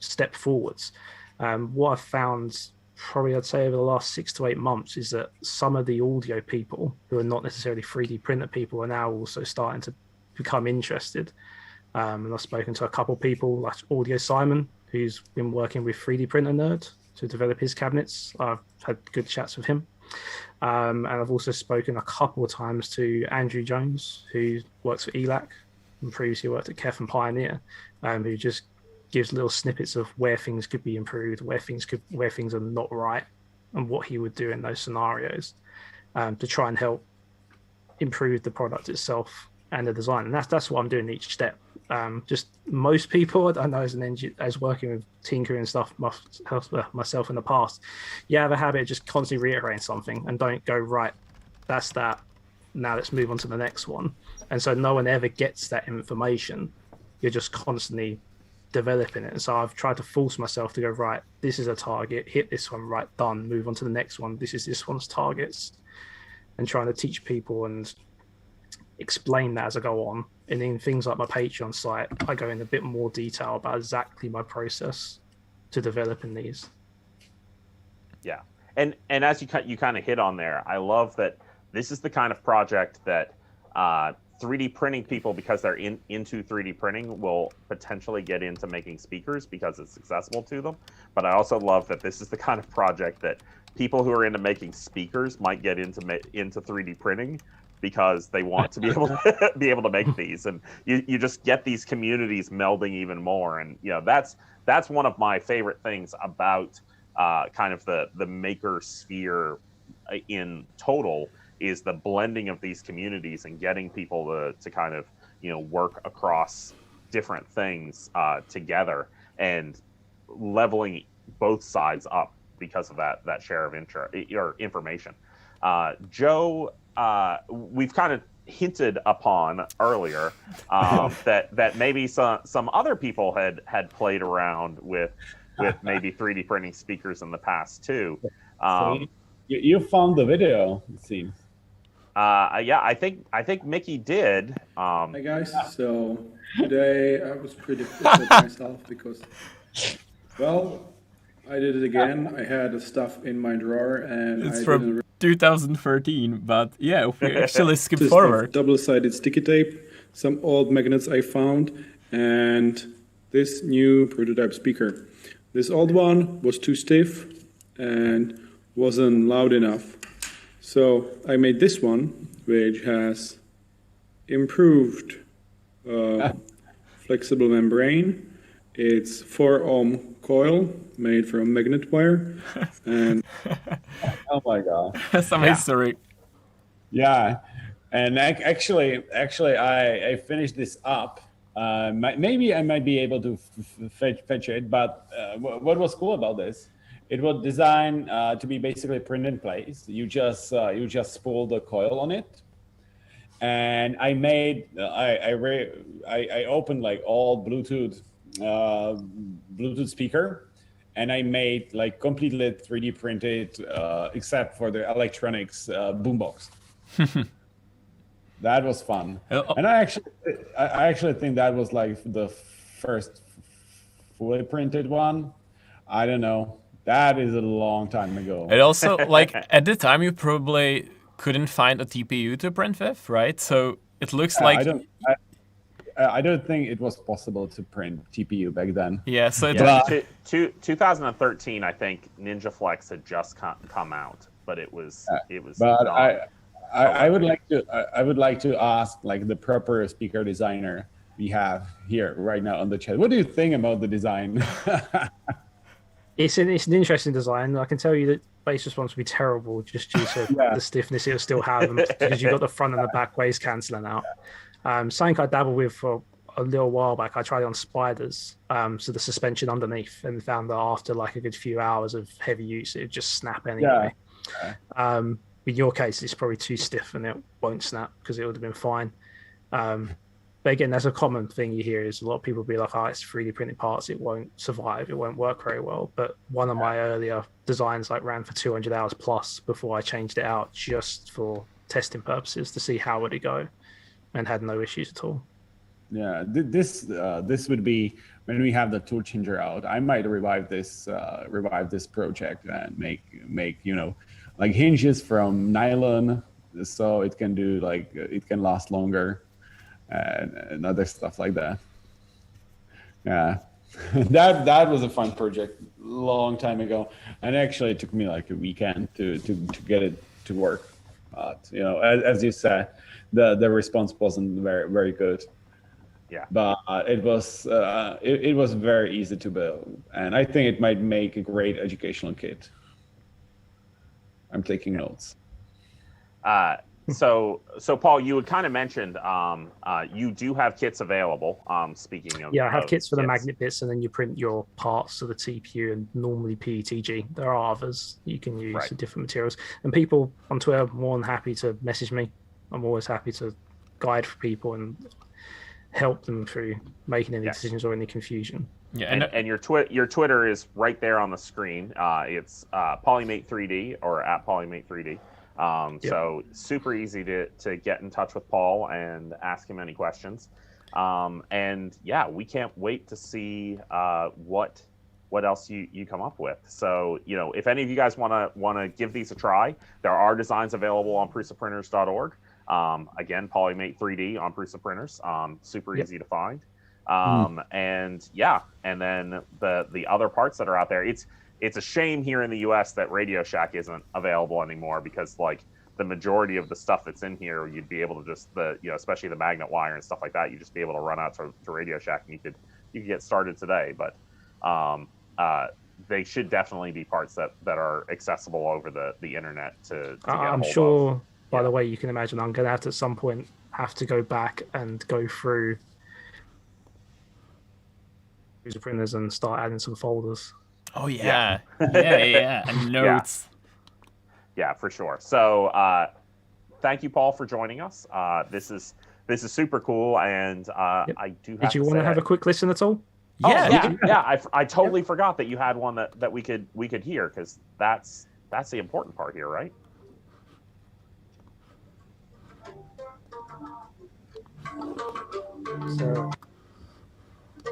[SPEAKER 4] step forwards. What I've found probably I'd say over the last 6 to 8 months is that some of the audio people who are not necessarily 3D printer people are now also starting to become interested. And I've spoken to a couple of people like Audio Simon, who's been working with 3D Printer Nerd to develop his cabinets. I've had good chats with him. And I've also spoken a couple of times to Andrew Jones, who works for ELAC and previously worked at Kef and Pioneer, who just gives little snippets of where things could be improved, where things are not right, and what he would do in those scenarios to try and help improve the product itself and the design. And that's what I'm doing each step. Just most people I know as working with Tinker and stuff myself in the past, you have a habit of just constantly reiterating something and don't go, right, that's that, now let's move on to the next one. And so no one ever gets that information. You're just constantly developing it. And so I've tried to force myself to go, right, this is a target, hit this one, right, done, move on to the next one, this is this one's targets, and trying to teach people and explain that as I go on. And in things like my Patreon site, I go in a bit more detail about exactly my process to developing these.
[SPEAKER 1] Yeah, and as you kind of hit on there, I love that this is the kind of project that 3D printing people, because they're into 3D printing, will potentially get into making speakers because it's accessible to them. But I also love that this is the kind of project that people who are into making speakers might get into 3D printing because they want to be able to be able to make these, and you just get these communities melding even more. And that's one of my favorite things about kind of the maker sphere in total, is the blending of these communities and getting people to kind of work across different things together, and leveling both sides up because of that share of information. Joe, we've kind of hinted upon earlier that maybe some other people had played around with maybe 3D printing speakers in the past too.
[SPEAKER 2] So you found the video, it seems.
[SPEAKER 1] Yeah, I think Mickey did.
[SPEAKER 5] Hi guys. So today I was pretty upset myself because, well, I did it again. I had the stuff in my drawer and
[SPEAKER 3] It's
[SPEAKER 5] I
[SPEAKER 3] from
[SPEAKER 5] didn't
[SPEAKER 3] 2013, but yeah, if we actually skip
[SPEAKER 5] just
[SPEAKER 3] forward.
[SPEAKER 5] double-sided sticky tape, some old magnets I found, and this new prototype speaker. This old one was too stiff and wasn't loud enough. So I made this one, which has improved flexible membrane. It's 4-ohm coil made from magnet wire, and
[SPEAKER 2] Oh my god.
[SPEAKER 3] Some history.
[SPEAKER 2] Yeah, and actually, I finished this up. Maybe I might be able to fetch it, but what was cool about this? It was designed to be basically print in place. You just spool the coil on it, and I made I opened like all Bluetooth speaker, and I made like completely 3D printed except for the electronics boombox. That was fun, and I actually think that was like the first fully printed one. I don't know. That is a long time ago.
[SPEAKER 3] And also, like, at the time, you probably couldn't find a TPU to print with, right? So it looks like...
[SPEAKER 2] I don't think it was possible to print TPU back then.
[SPEAKER 3] Yeah, so...
[SPEAKER 1] 2013, I think, NinjaFlex had just come out, but it was...
[SPEAKER 2] But I would like to ask, like, the proper speaker designer we have here right now on the chat. What do you think about the design?
[SPEAKER 4] It's an interesting design. I can tell you that base response would be terrible just due to the stiffness it'll still have, because you've got the front and the back waves cancelling out. Something I dabbled with for a little while back, I tried it on spiders, so the suspension underneath, and found that after like a good few hours of heavy use, it would just snap anyway. Yeah. In your case, it's probably too stiff and it won't snap because it would have been fine. But again, that's a common thing you hear, is a lot of people be like, oh, it's 3D printed parts, it won't survive, it won't work very well. But one of my earlier designs like ran for 200 hours plus before I changed it out just for testing purposes to see how would it go, and had no issues at all.
[SPEAKER 2] Yeah, this would be, when we have the tool changer out, I might revive this project and make like hinges from nylon, so it can do like, it can last longer. And other stuff like that. Yeah, that was a fun project long time ago, and actually it took me like a weekend to get it to work. But as you said, the response wasn't very good.
[SPEAKER 1] Yeah,
[SPEAKER 2] but it was very easy to build, and I think it might make a great educational kit. I'm taking notes.
[SPEAKER 1] So Paul, you had kind of mentioned you do have kits available. Speaking of,
[SPEAKER 4] I have kits for the magnet bits, and then you print your parts to the TPU and normally PETG. There are others you can use for different materials. And people on Twitter are more than happy to message me. I'm always happy to guide for people and help them through making any decisions or any confusion.
[SPEAKER 1] Yeah, and your Twitter is right there on the screen. It's Polymate3D or at Polymate3D. So super easy to get in touch with Paul and ask him any questions. And yeah, we can't wait to see what else you come up with. So, if any of you guys want to give these a try, there are designs available on PrusaPrinters.org. Again, Polymate3D on PrusaPrinters. Super easy to find. And then the other parts that are out there, it's a shame here in the US that Radio Shack isn't available anymore, because like the majority of the stuff that's in here, you'd be able to just especially the magnet wire and stuff like that, you'd just be able to run out to Radio Shack and you could get started today. But they should definitely be parts that are accessible over the internet to get
[SPEAKER 4] I'm
[SPEAKER 1] a hold
[SPEAKER 4] sure.
[SPEAKER 1] of.
[SPEAKER 4] By the way, you can imagine I'm going to have to at some point have to go back and go through PrusaPrinters and start adding some folders.
[SPEAKER 3] Oh yeah, yeah, and notes.
[SPEAKER 1] Yeah, for sure. So thank you, Paul, for joining us. This is super cool, and I do.
[SPEAKER 4] Did you want to have a quick listen at all?
[SPEAKER 3] Yeah,
[SPEAKER 1] I totally forgot that you had one that we could hear, because that's the important part here, right?
[SPEAKER 4] So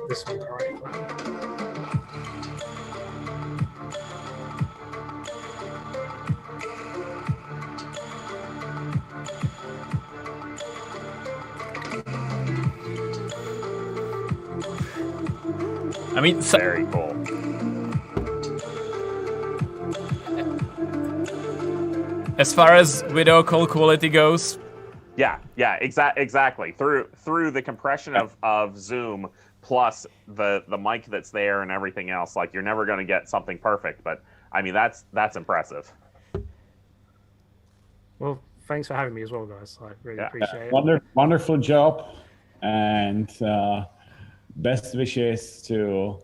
[SPEAKER 4] this one, right?
[SPEAKER 3] I mean,
[SPEAKER 1] Very cool.
[SPEAKER 3] as far as video call quality goes,
[SPEAKER 1] Yeah, exactly. Through the compression of Zoom plus the mic that's there and everything else, like, you're never going to get something perfect, but I mean that's impressive.
[SPEAKER 4] Well, thanks for having me as well, guys. I really appreciate it.
[SPEAKER 2] Wonderful job, and best wishes to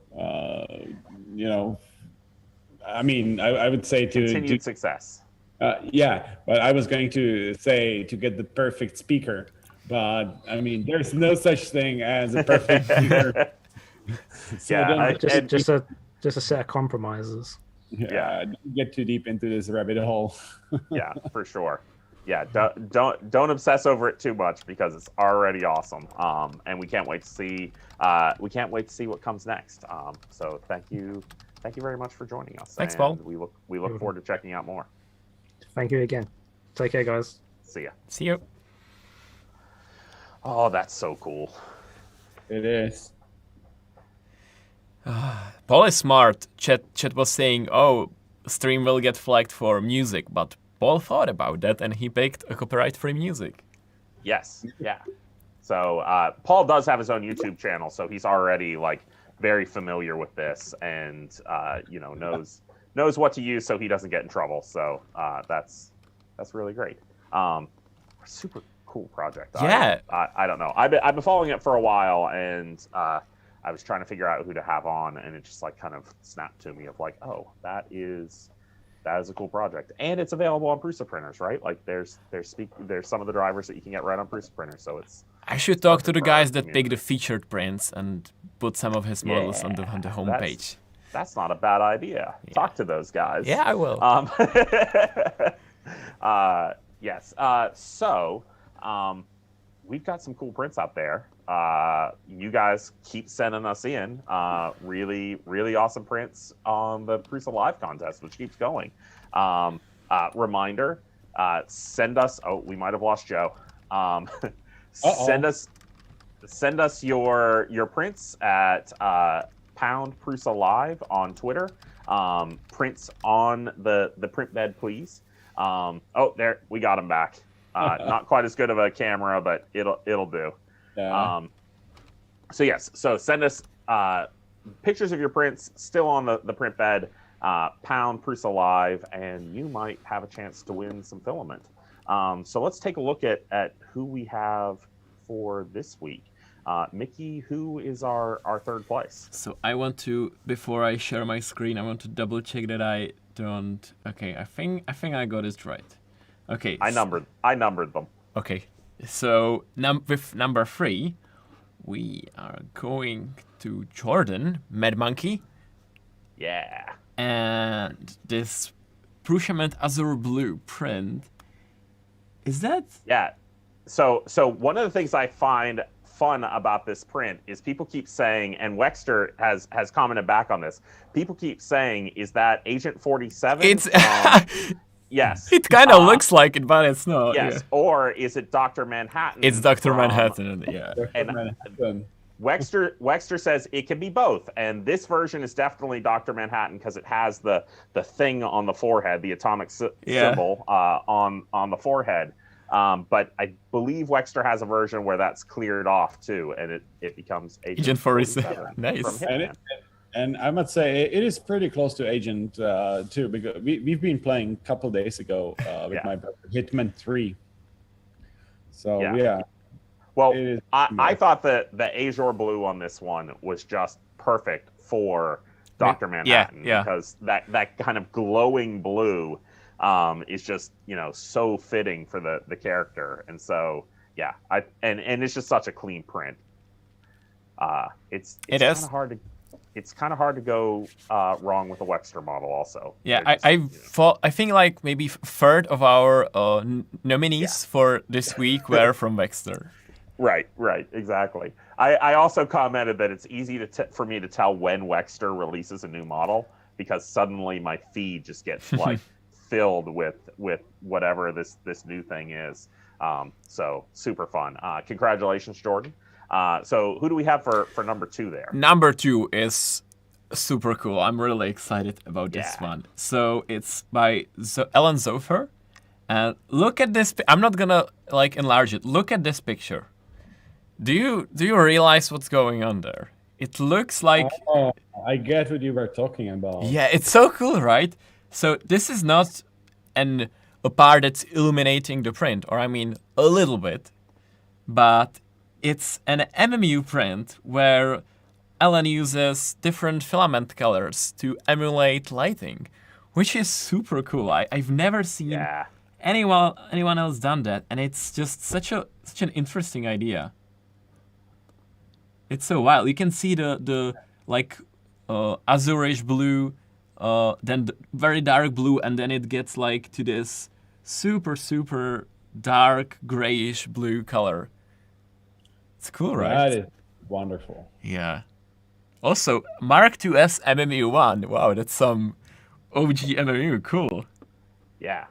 [SPEAKER 2] I mean, I would say to
[SPEAKER 1] Continued success.
[SPEAKER 2] Yeah, but I was going to say to get the perfect speaker, but I mean, there's no such thing as a perfect speaker. So
[SPEAKER 1] Yeah,
[SPEAKER 4] just a set of compromises.
[SPEAKER 2] Don't get too deep into this rabbit hole.
[SPEAKER 1] Yeah, for sure. Yeah, don't obsess over it too much, because it's already awesome. And we can't wait to see what comes next. So thank you very much for joining us.
[SPEAKER 3] Thanks,
[SPEAKER 1] and
[SPEAKER 3] Paul.
[SPEAKER 1] We look forward to checking out more.
[SPEAKER 4] Thank you again. Take care, guys.
[SPEAKER 1] See ya.
[SPEAKER 3] see you.
[SPEAKER 1] Oh, that's so cool.
[SPEAKER 2] It is.
[SPEAKER 3] Paul is smart. Chat was saying, "Oh, stream will get flagged for music," but Paul thought about that and he picked a copyright-free music.
[SPEAKER 1] Yes. Yeah. So Paul does have his own YouTube channel, so he's already very familiar with this, and knows what to use so he doesn't get in trouble. So that's really great. Super cool project.
[SPEAKER 3] Yeah.
[SPEAKER 1] I don't know. I've been following it for a while, and I was trying to figure out who to have on, and it just kind of snapped to me of oh, that is a cool project, and it's available on PrusaPrinters, right? There's some of the drivers that you can get right on PrusaPrinters, so it's.
[SPEAKER 3] I should talk to the guys that pick the featured prints and put some of his models on the homepage.
[SPEAKER 1] That's not a bad idea. Yeah. Talk to those guys.
[SPEAKER 3] Yeah, I will.
[SPEAKER 1] Yes. So we've got some cool prints out there. You guys keep sending us in really, really awesome prints on the PrusaLive contest, which keeps going. Reminder, send us. Oh, we might have lost Joe. Send us your prints at pound PrusaLive on Twitter. Prints on the print bed, please. Oh, there, we got him back. Not quite as good of a camera, but it'll do.
[SPEAKER 2] Yeah.
[SPEAKER 1] So yes, so send us pictures of your prints still on the print bed, pound PrusaLive, and you might have a chance to win some filament. So let's take a look at who we have for this week. Mickey, who is our third place?
[SPEAKER 3] So I want to, before I share my screen, I want to double check that I don't. Okay, I think I got it right. Okay.
[SPEAKER 1] I numbered them.
[SPEAKER 3] Okay, so with number 3, we are going to Jordan, Mad Monkey.
[SPEAKER 1] Yeah.
[SPEAKER 3] And this Prusa Azure Blue print. Is that?
[SPEAKER 1] Yeah. So one of the things I find fun about this print is people keep saying, and Wexter has commented back on this, people keep saying, is that Agent 47?
[SPEAKER 3] It's
[SPEAKER 1] yes.
[SPEAKER 3] It kind of looks like it, but it's not.
[SPEAKER 1] Yes.
[SPEAKER 3] Yeah.
[SPEAKER 1] Or is it Dr. Manhattan?
[SPEAKER 3] It's Dr. Manhattan, yeah.
[SPEAKER 2] Manhattan.
[SPEAKER 1] Wexter says it can be both, and this version is definitely Dr. Manhattan because it has the thing on the forehead, the atomic symbol on the forehead. But I believe Wexter has a version where that's cleared off too, and it becomes Agent
[SPEAKER 3] 47. Nice.
[SPEAKER 2] And I must say, it is pretty close to Agent 2, because we've been playing a couple days ago with my brother, Hitman 3. So, yeah.
[SPEAKER 1] Well, I thought that the azure blue on this one was just perfect for Dr. Manhattan. Because that kind of glowing blue is just, so fitting for the character. And so, and it's just such a clean print. It's kind of hard to go wrong with a Wexter model also.
[SPEAKER 3] Yeah, I think like maybe third of our nominees for this week were from Wexter.
[SPEAKER 1] Right, exactly. I also commented that it's easy for me to tell when Wexter releases a new model because suddenly my feed just gets like filled with whatever this new thing is. So super fun. Congratulations, Jordan. So who do we have for number 2 there?
[SPEAKER 3] Number 2 is super cool. I'm really excited about this one. So it's by Ellen Zofer. And look at this. I'm not gonna like enlarge it. Look at this picture. Do you realize what's going on there? It looks like...
[SPEAKER 2] Oh, I get what you were talking about.
[SPEAKER 3] Yeah, it's so cool, right? So this is not a part that's illuminating the print, or I mean a little bit, but it's an MMU print where Ellen uses different filament colors to emulate lighting, which is super cool. I've never seen anyone else done that, and it's just such an interesting idea. It's so wild. You can see the like azurish blue, then the very dark blue, and then it gets like to this super dark grayish blue color. It's cool, right?
[SPEAKER 2] That is wonderful.
[SPEAKER 3] Yeah. Also, Mark II's MMU1. Wow, that's some OG MMU. Cool.
[SPEAKER 1] Yeah.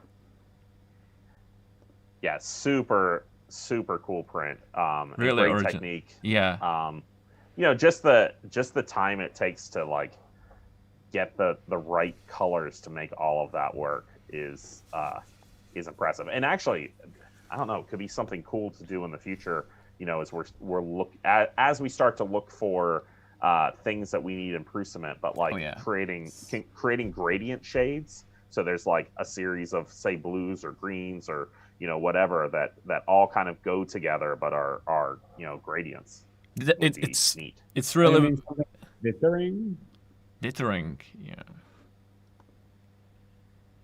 [SPEAKER 1] Yeah, super cool print.
[SPEAKER 3] Really
[SPEAKER 1] great technique.
[SPEAKER 3] Yeah.
[SPEAKER 1] Just the time it takes to like get the right colors to make all of that work is impressive. And actually, I don't know, it could be something cool to do in the future. As as we start to look for things that we need in Prusament, but like creating gradient shades. So there's like a series of say blues or greens or whatever that all kind of go together, but are gradients.
[SPEAKER 3] It's
[SPEAKER 1] neat.
[SPEAKER 3] It's really
[SPEAKER 2] glittering.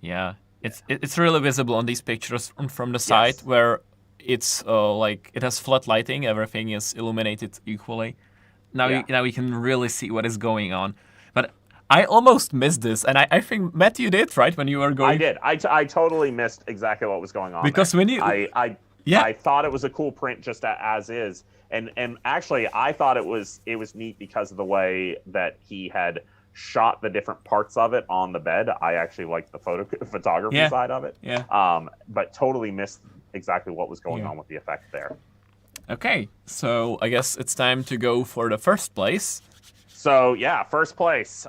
[SPEAKER 3] Yeah. It's really visible on these pictures from the side where it's like it has flat lighting. Everything is illuminated equally. Now you can really see what is going on. But I almost missed this, and I think Matt, you did, right, when you were going.
[SPEAKER 1] I did. I totally missed exactly what was going on.
[SPEAKER 3] Because when you,
[SPEAKER 1] I thought it was a cool print just as is, and actually I thought it was neat because of the way that he had shot the different parts of it on the bed. I actually liked the photography side of it.
[SPEAKER 3] Yeah.
[SPEAKER 1] But totally missed exactly what was going on with the effect there.
[SPEAKER 3] Okay, so I guess it's time to go for the first place.
[SPEAKER 1] So first place.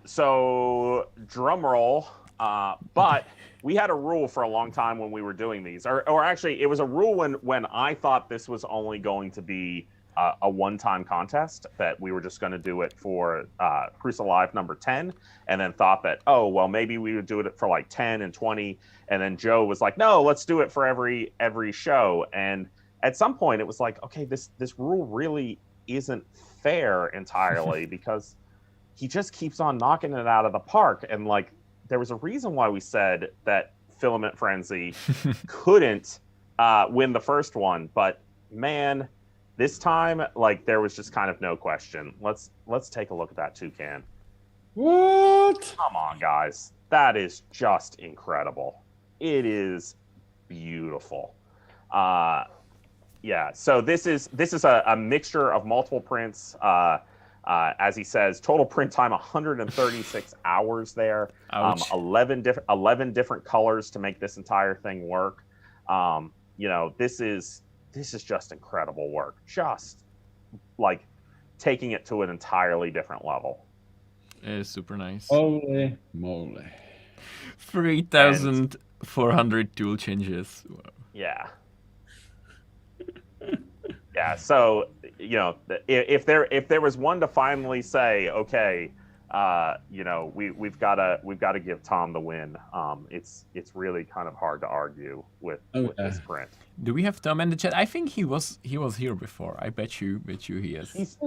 [SPEAKER 1] So drum roll. But we had a rule for a long time when we were doing these, or actually, it was a rule when I thought this was only going to be a one-time contest, that we were just going to do it for PrusaLive number 10, and then thought that maybe we would do it for like 10 and 20, and then Joe was like, no, let's do it for every show, and at some point it was like, okay, this rule really isn't fair entirely because he just keeps on knocking it out of the park. And like there was a reason why we said that Filament Frenzy couldn't win the first one, but man, this time like there was just kind of no question. Let's take a look at that toucan.
[SPEAKER 2] What?
[SPEAKER 1] Come on, guys, that is just incredible. It is beautiful. So this is a mixture of multiple prints. As he says, total print time 136 hours there. 11 different colors to make this entire thing work. This is just incredible work. Just like taking it to an entirely different level.
[SPEAKER 3] It is super nice.
[SPEAKER 2] Holy moly.
[SPEAKER 3] 3,400 tool changes. Wow.
[SPEAKER 1] Yeah. Yeah. So, you know, if there was one to finally say, okay, you know, we've got to give Tom the win. It's really kind of hard to argue with this print.
[SPEAKER 3] Do we have Tom in the chat? I think he was here before. I bet you he is.
[SPEAKER 1] He's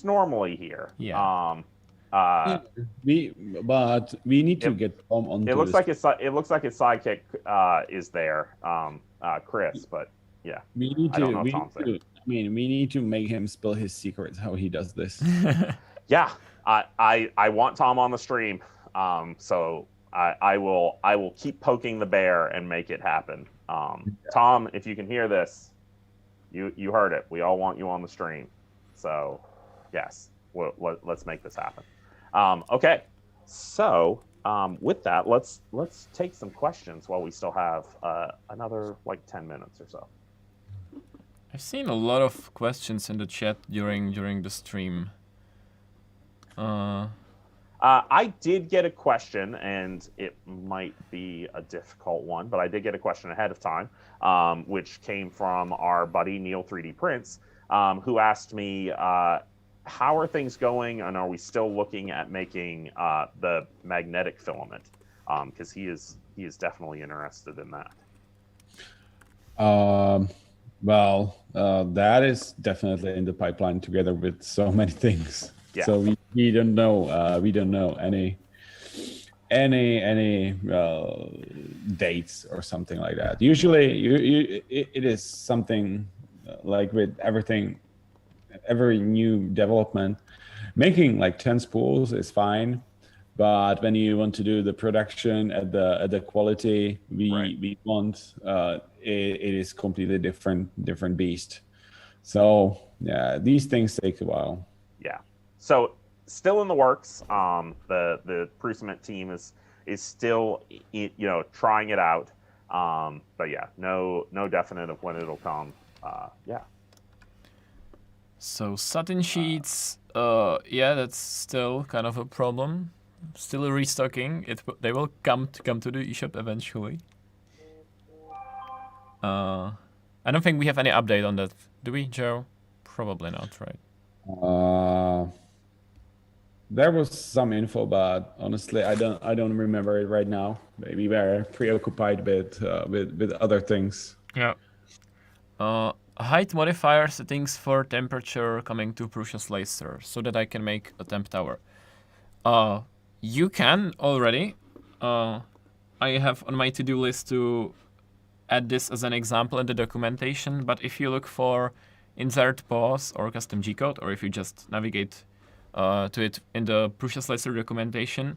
[SPEAKER 1] normally here.
[SPEAKER 3] Yeah.
[SPEAKER 2] We need to get Tom on.
[SPEAKER 1] It looks like his sidekick is there, Chris. But yeah,
[SPEAKER 2] we need to make him spill his secrets how he does this.
[SPEAKER 1] Yeah, I want Tom on the stream. So I will keep poking the bear and make it happen. Tom, if you can hear this, you heard it. We all want you on the stream. So yes, let's make this happen. Okay, so with that, let's take some questions while we still have another like 10 minutes or so.
[SPEAKER 3] I've seen a lot of questions in the chat during the stream.
[SPEAKER 1] I did get a question, and it might be a difficult one, but I did get a question ahead of time, which came from our buddy Neil 3D Prints, who asked me, how are things going, and are we still looking at making the magnetic filament? Because he is definitely interested in that.
[SPEAKER 2] Well, that is definitely in the pipeline together with so many things.
[SPEAKER 1] Yeah.
[SPEAKER 2] So we don't know any dates or something like that. Usually, it is something like with everything, every new development, making like 10 spools is fine, but when you want to do the production at the quality we want, it is completely different beast. So yeah, these things take a while.
[SPEAKER 1] Yeah. So still in the works. The PrusaMint team is still trying it out. But yeah, no definite of when it'll come. Yeah.
[SPEAKER 3] So satin sheets, yeah, that's still kind of a problem. Still restocking. They will come to the eShop eventually. I don't think we have any update on that, do we, Joe? Probably not, right?
[SPEAKER 2] There was some info, but honestly, I don't remember it right now. Maybe we're preoccupied with other things.
[SPEAKER 3] Yeah. Height modifier settings for temperature coming to PrusaSlicer so that I can make a temp tower. You can already. I have on my to-do list to add this as an example in the documentation, but if you look for insert pause or custom G-code, or if you just navigate to it in the PrusaSlicer documentation,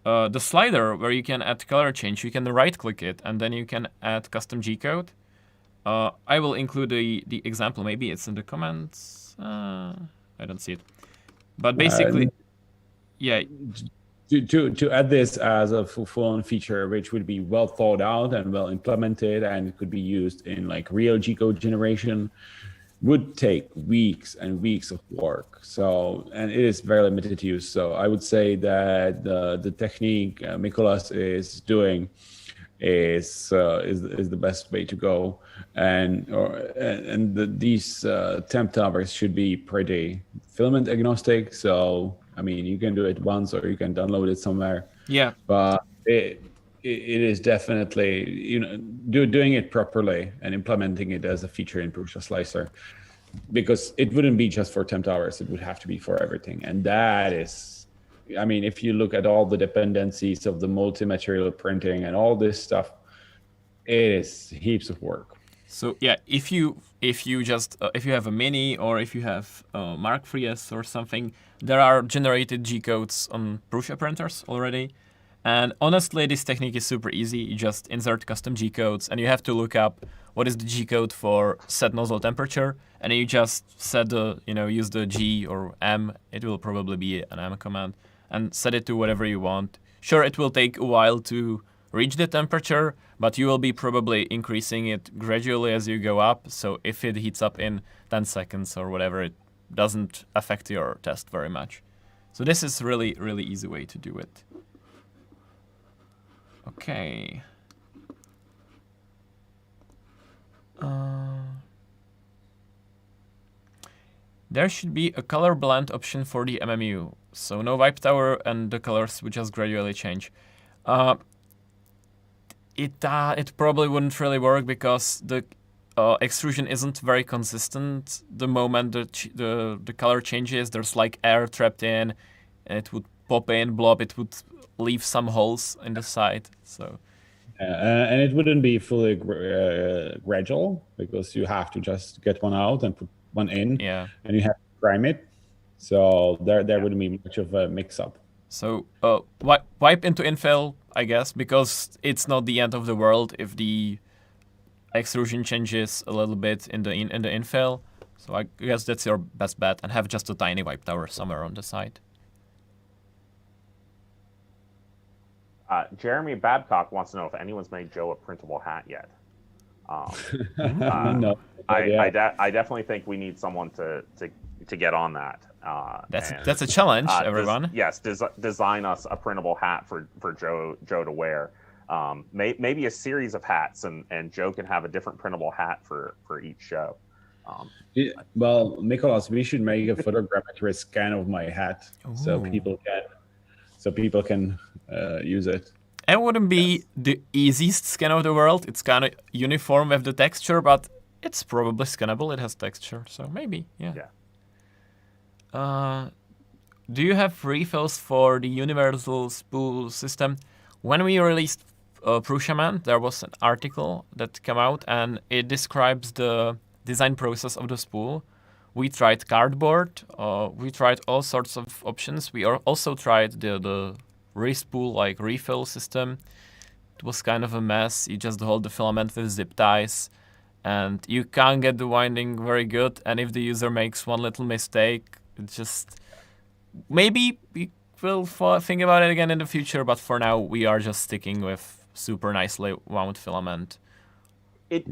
[SPEAKER 3] the slider where you can add color change, you can right-click it, and then you can add custom G-code. I will include the example. Maybe it's in the comments. I don't see it. But basically, yeah.
[SPEAKER 2] To add this as a full-on feature, which would be well thought out and well implemented, and could be used in like real G-code generation, would take weeks and weeks of work. So, and it is very limited use. So I would say that the technique Mikolas is doing is the best way to go, and these temp towers should be pretty filament agnostic. So I mean, you can do it once or you can download it somewhere.
[SPEAKER 3] Yeah.
[SPEAKER 2] But it is definitely doing it properly and implementing it as a feature in PrusaSlicer, because it wouldn't be just for temp towers. It would have to be for everything, and that is. I mean, if you look at all the dependencies of the multi-material printing and all this stuff, it is heaps of work.
[SPEAKER 3] So yeah, if you have a mini, or if you have Mark 3S or something, there are generated G-codes on PrusaPrinters already. And honestly, this technique is super easy. You just insert custom G-codes, and you have to look up what is the G-code for set nozzle temperature, and you just set use the G or M. It will probably be an M command, and set it to whatever you want. Sure, it will take a while to reach the temperature, but you will be probably increasing it gradually as you go up. So if it heats up in 10 seconds or whatever, doesn't affect your test very much. So this is really, really easy way to do it. Okay. There should be a color blend option for the MMU, so no wipe tower and the colors would just gradually change. It probably wouldn't really work because the extrusion isn't very consistent. The moment the color changes, there's like air trapped in, and it would pop in, blob. It would leave some holes in the side. So.
[SPEAKER 2] And it wouldn't be fully gradual because you have to just get one out and put one in, and you have to prime it. So there wouldn't be much of a mix-up.
[SPEAKER 3] So wipe into infill, I guess, because it's not the end of the world if the extrusion changes a little bit in the infill. So I guess that's your best bet, and have just a tiny wipe tower somewhere on the side.
[SPEAKER 1] Jeremy Babcock wants to know if anyone's made Joe a printable hat yet.
[SPEAKER 2] No.
[SPEAKER 1] I definitely think we need someone to get on that.
[SPEAKER 3] That's a challenge, everyone.
[SPEAKER 1] Design us a printable hat for Joe to wear. Maybe a series of hats, and Joe can have a different printable hat for each show.
[SPEAKER 2] Well, Nicholas, we should make a photogrammetry scan of my hat so people can use it.
[SPEAKER 3] It wouldn't be the easiest scan of the world. It's kind of uniform with the texture, but it's probably scannable. It has texture, so maybe, yeah. Do you have refills for the universal spool system? When we released Prusa, there was an article that came out, and it describes the design process of the spool. We tried cardboard. We tried all sorts of options. We also tried the respool, like refill system. It was kind of a mess. You just hold the filament with zip ties, and you can't get the winding very good. And if the user makes one little mistake, it's just maybe we will think about it again in the future. But for now, we are just sticking with super nicely wound filament.
[SPEAKER 1] It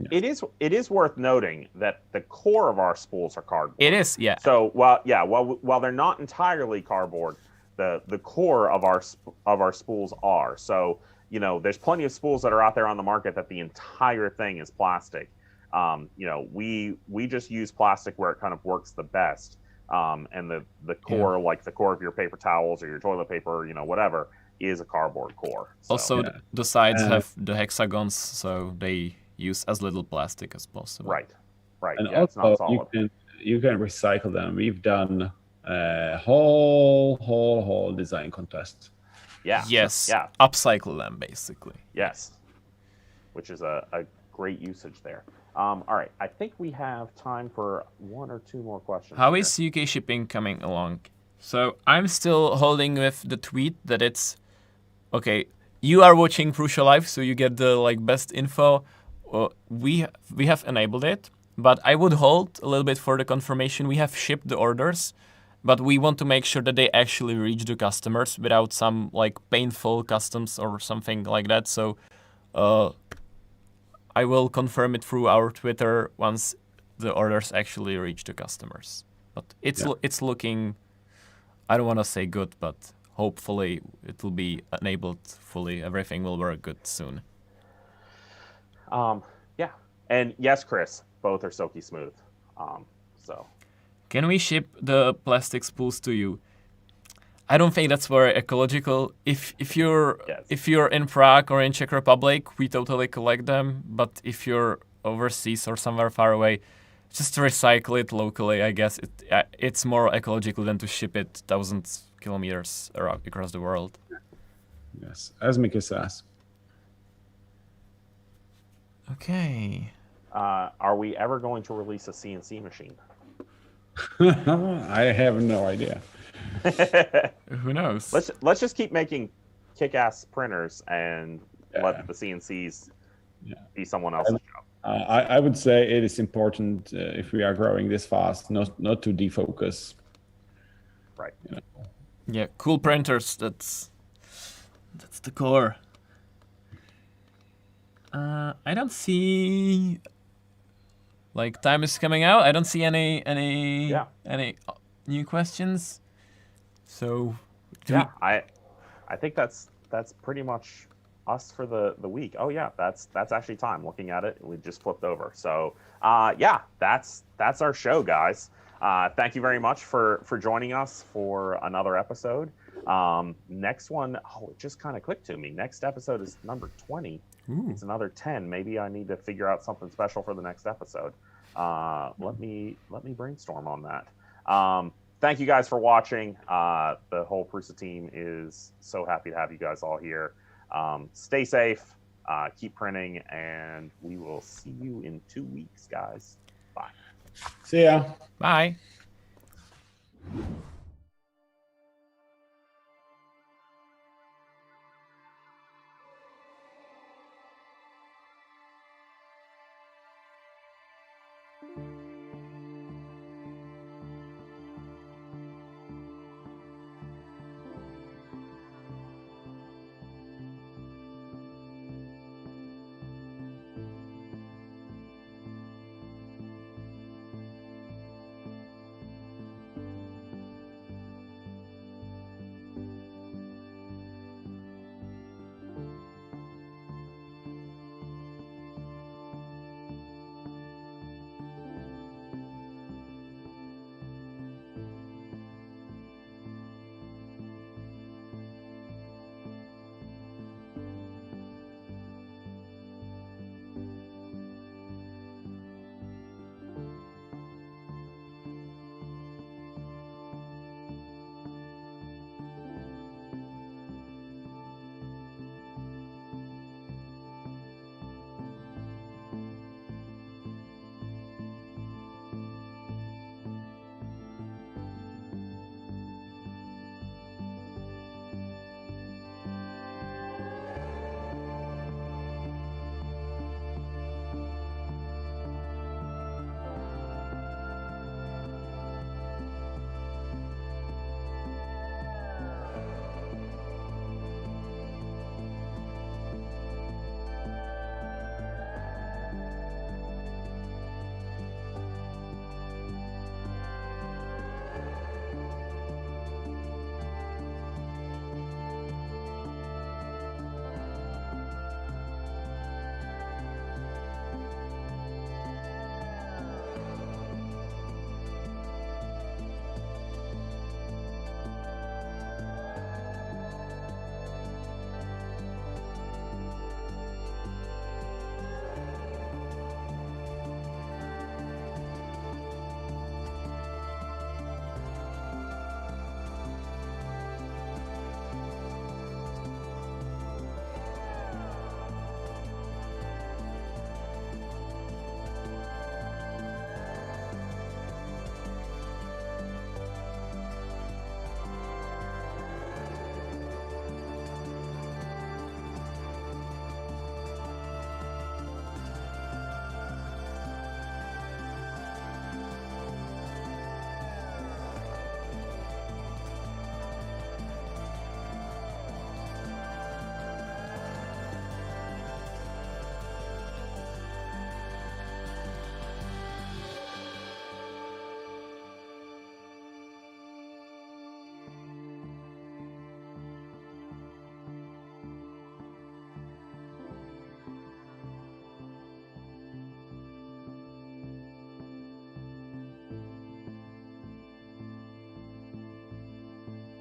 [SPEAKER 1] is worth noting that the core of our spools are cardboard.
[SPEAKER 3] It is, yeah.
[SPEAKER 1] So while they're not entirely cardboard, the core of our spools are. So there's plenty of spools that are out there on the market that the entire thing is plastic. We just use plastic where it kind of works the best. And the core, like the core of your paper towels or your toilet paper, whatever, is a cardboard core. So.
[SPEAKER 3] Also, the sides have the hexagons, so they use as little plastic as possible.
[SPEAKER 1] Right.
[SPEAKER 2] And
[SPEAKER 1] yeah, it's not solid.
[SPEAKER 2] You can recycle them. We've done a whole design contest.
[SPEAKER 1] Yeah.
[SPEAKER 3] Yes.
[SPEAKER 1] Yeah.
[SPEAKER 3] Upcycle them, basically.
[SPEAKER 1] Yes. Which is a great usage there. All right. I think we have time for one or two more questions.
[SPEAKER 3] How is UK shipping coming along? So I'm still holding with the tweet that it's okay. You are watching PrusaLive, so you get the best info. We have enabled it, but I would hold a little bit for the confirmation. We have shipped the orders, but we want to make sure that they actually reach the customers without some painful customs or something like that. So I will confirm it through our Twitter once the orders actually reach the customers. But it's looking, I don't want to say good, but hopefully it will be enabled fully. Everything will work good soon.
[SPEAKER 1] Yeah. And yes, Chris, both are silky smooth. So.
[SPEAKER 3] Can we ship the plastic spools to you? I don't think that's very ecological. If you're in Prague or in Czech Republic, we totally collect them. But if you're overseas or somewhere far away, just recycle it locally. I guess it's more ecological than to ship it thousands of kilometers across the world.
[SPEAKER 2] Yes, as Mickey says.
[SPEAKER 3] Okay.
[SPEAKER 1] Are we ever going to release a CNC machine?
[SPEAKER 2] I have no idea.
[SPEAKER 3] Who knows?
[SPEAKER 1] Let's just keep making kick-ass printers and let the CNCs be someone else's job.
[SPEAKER 2] I would say it is important if we are growing this fast, not to defocus.
[SPEAKER 1] Right.
[SPEAKER 3] Yeah, cool printers. That's the core. I don't see like time is coming out. I don't see any
[SPEAKER 1] Yeah.
[SPEAKER 3] new questions. So
[SPEAKER 1] Yeah, I think that's pretty much us for the week. Oh yeah, that's actually time. Looking at it, we just flipped over. So yeah, that's our show, guys. Thank you very much for joining us for another episode. Next one, oh, it just kind of clicked to me. Next episode is number 20.
[SPEAKER 3] Ooh.
[SPEAKER 1] It's another 10. Maybe I need to figure out something special for the next episode. Let me brainstorm on that. Thank you guys for watching. The whole Prusa team is so happy to have you guys all here. Stay safe, keep printing, and we will see you in 2 weeks, guys. Bye.
[SPEAKER 2] See ya.
[SPEAKER 3] Bye.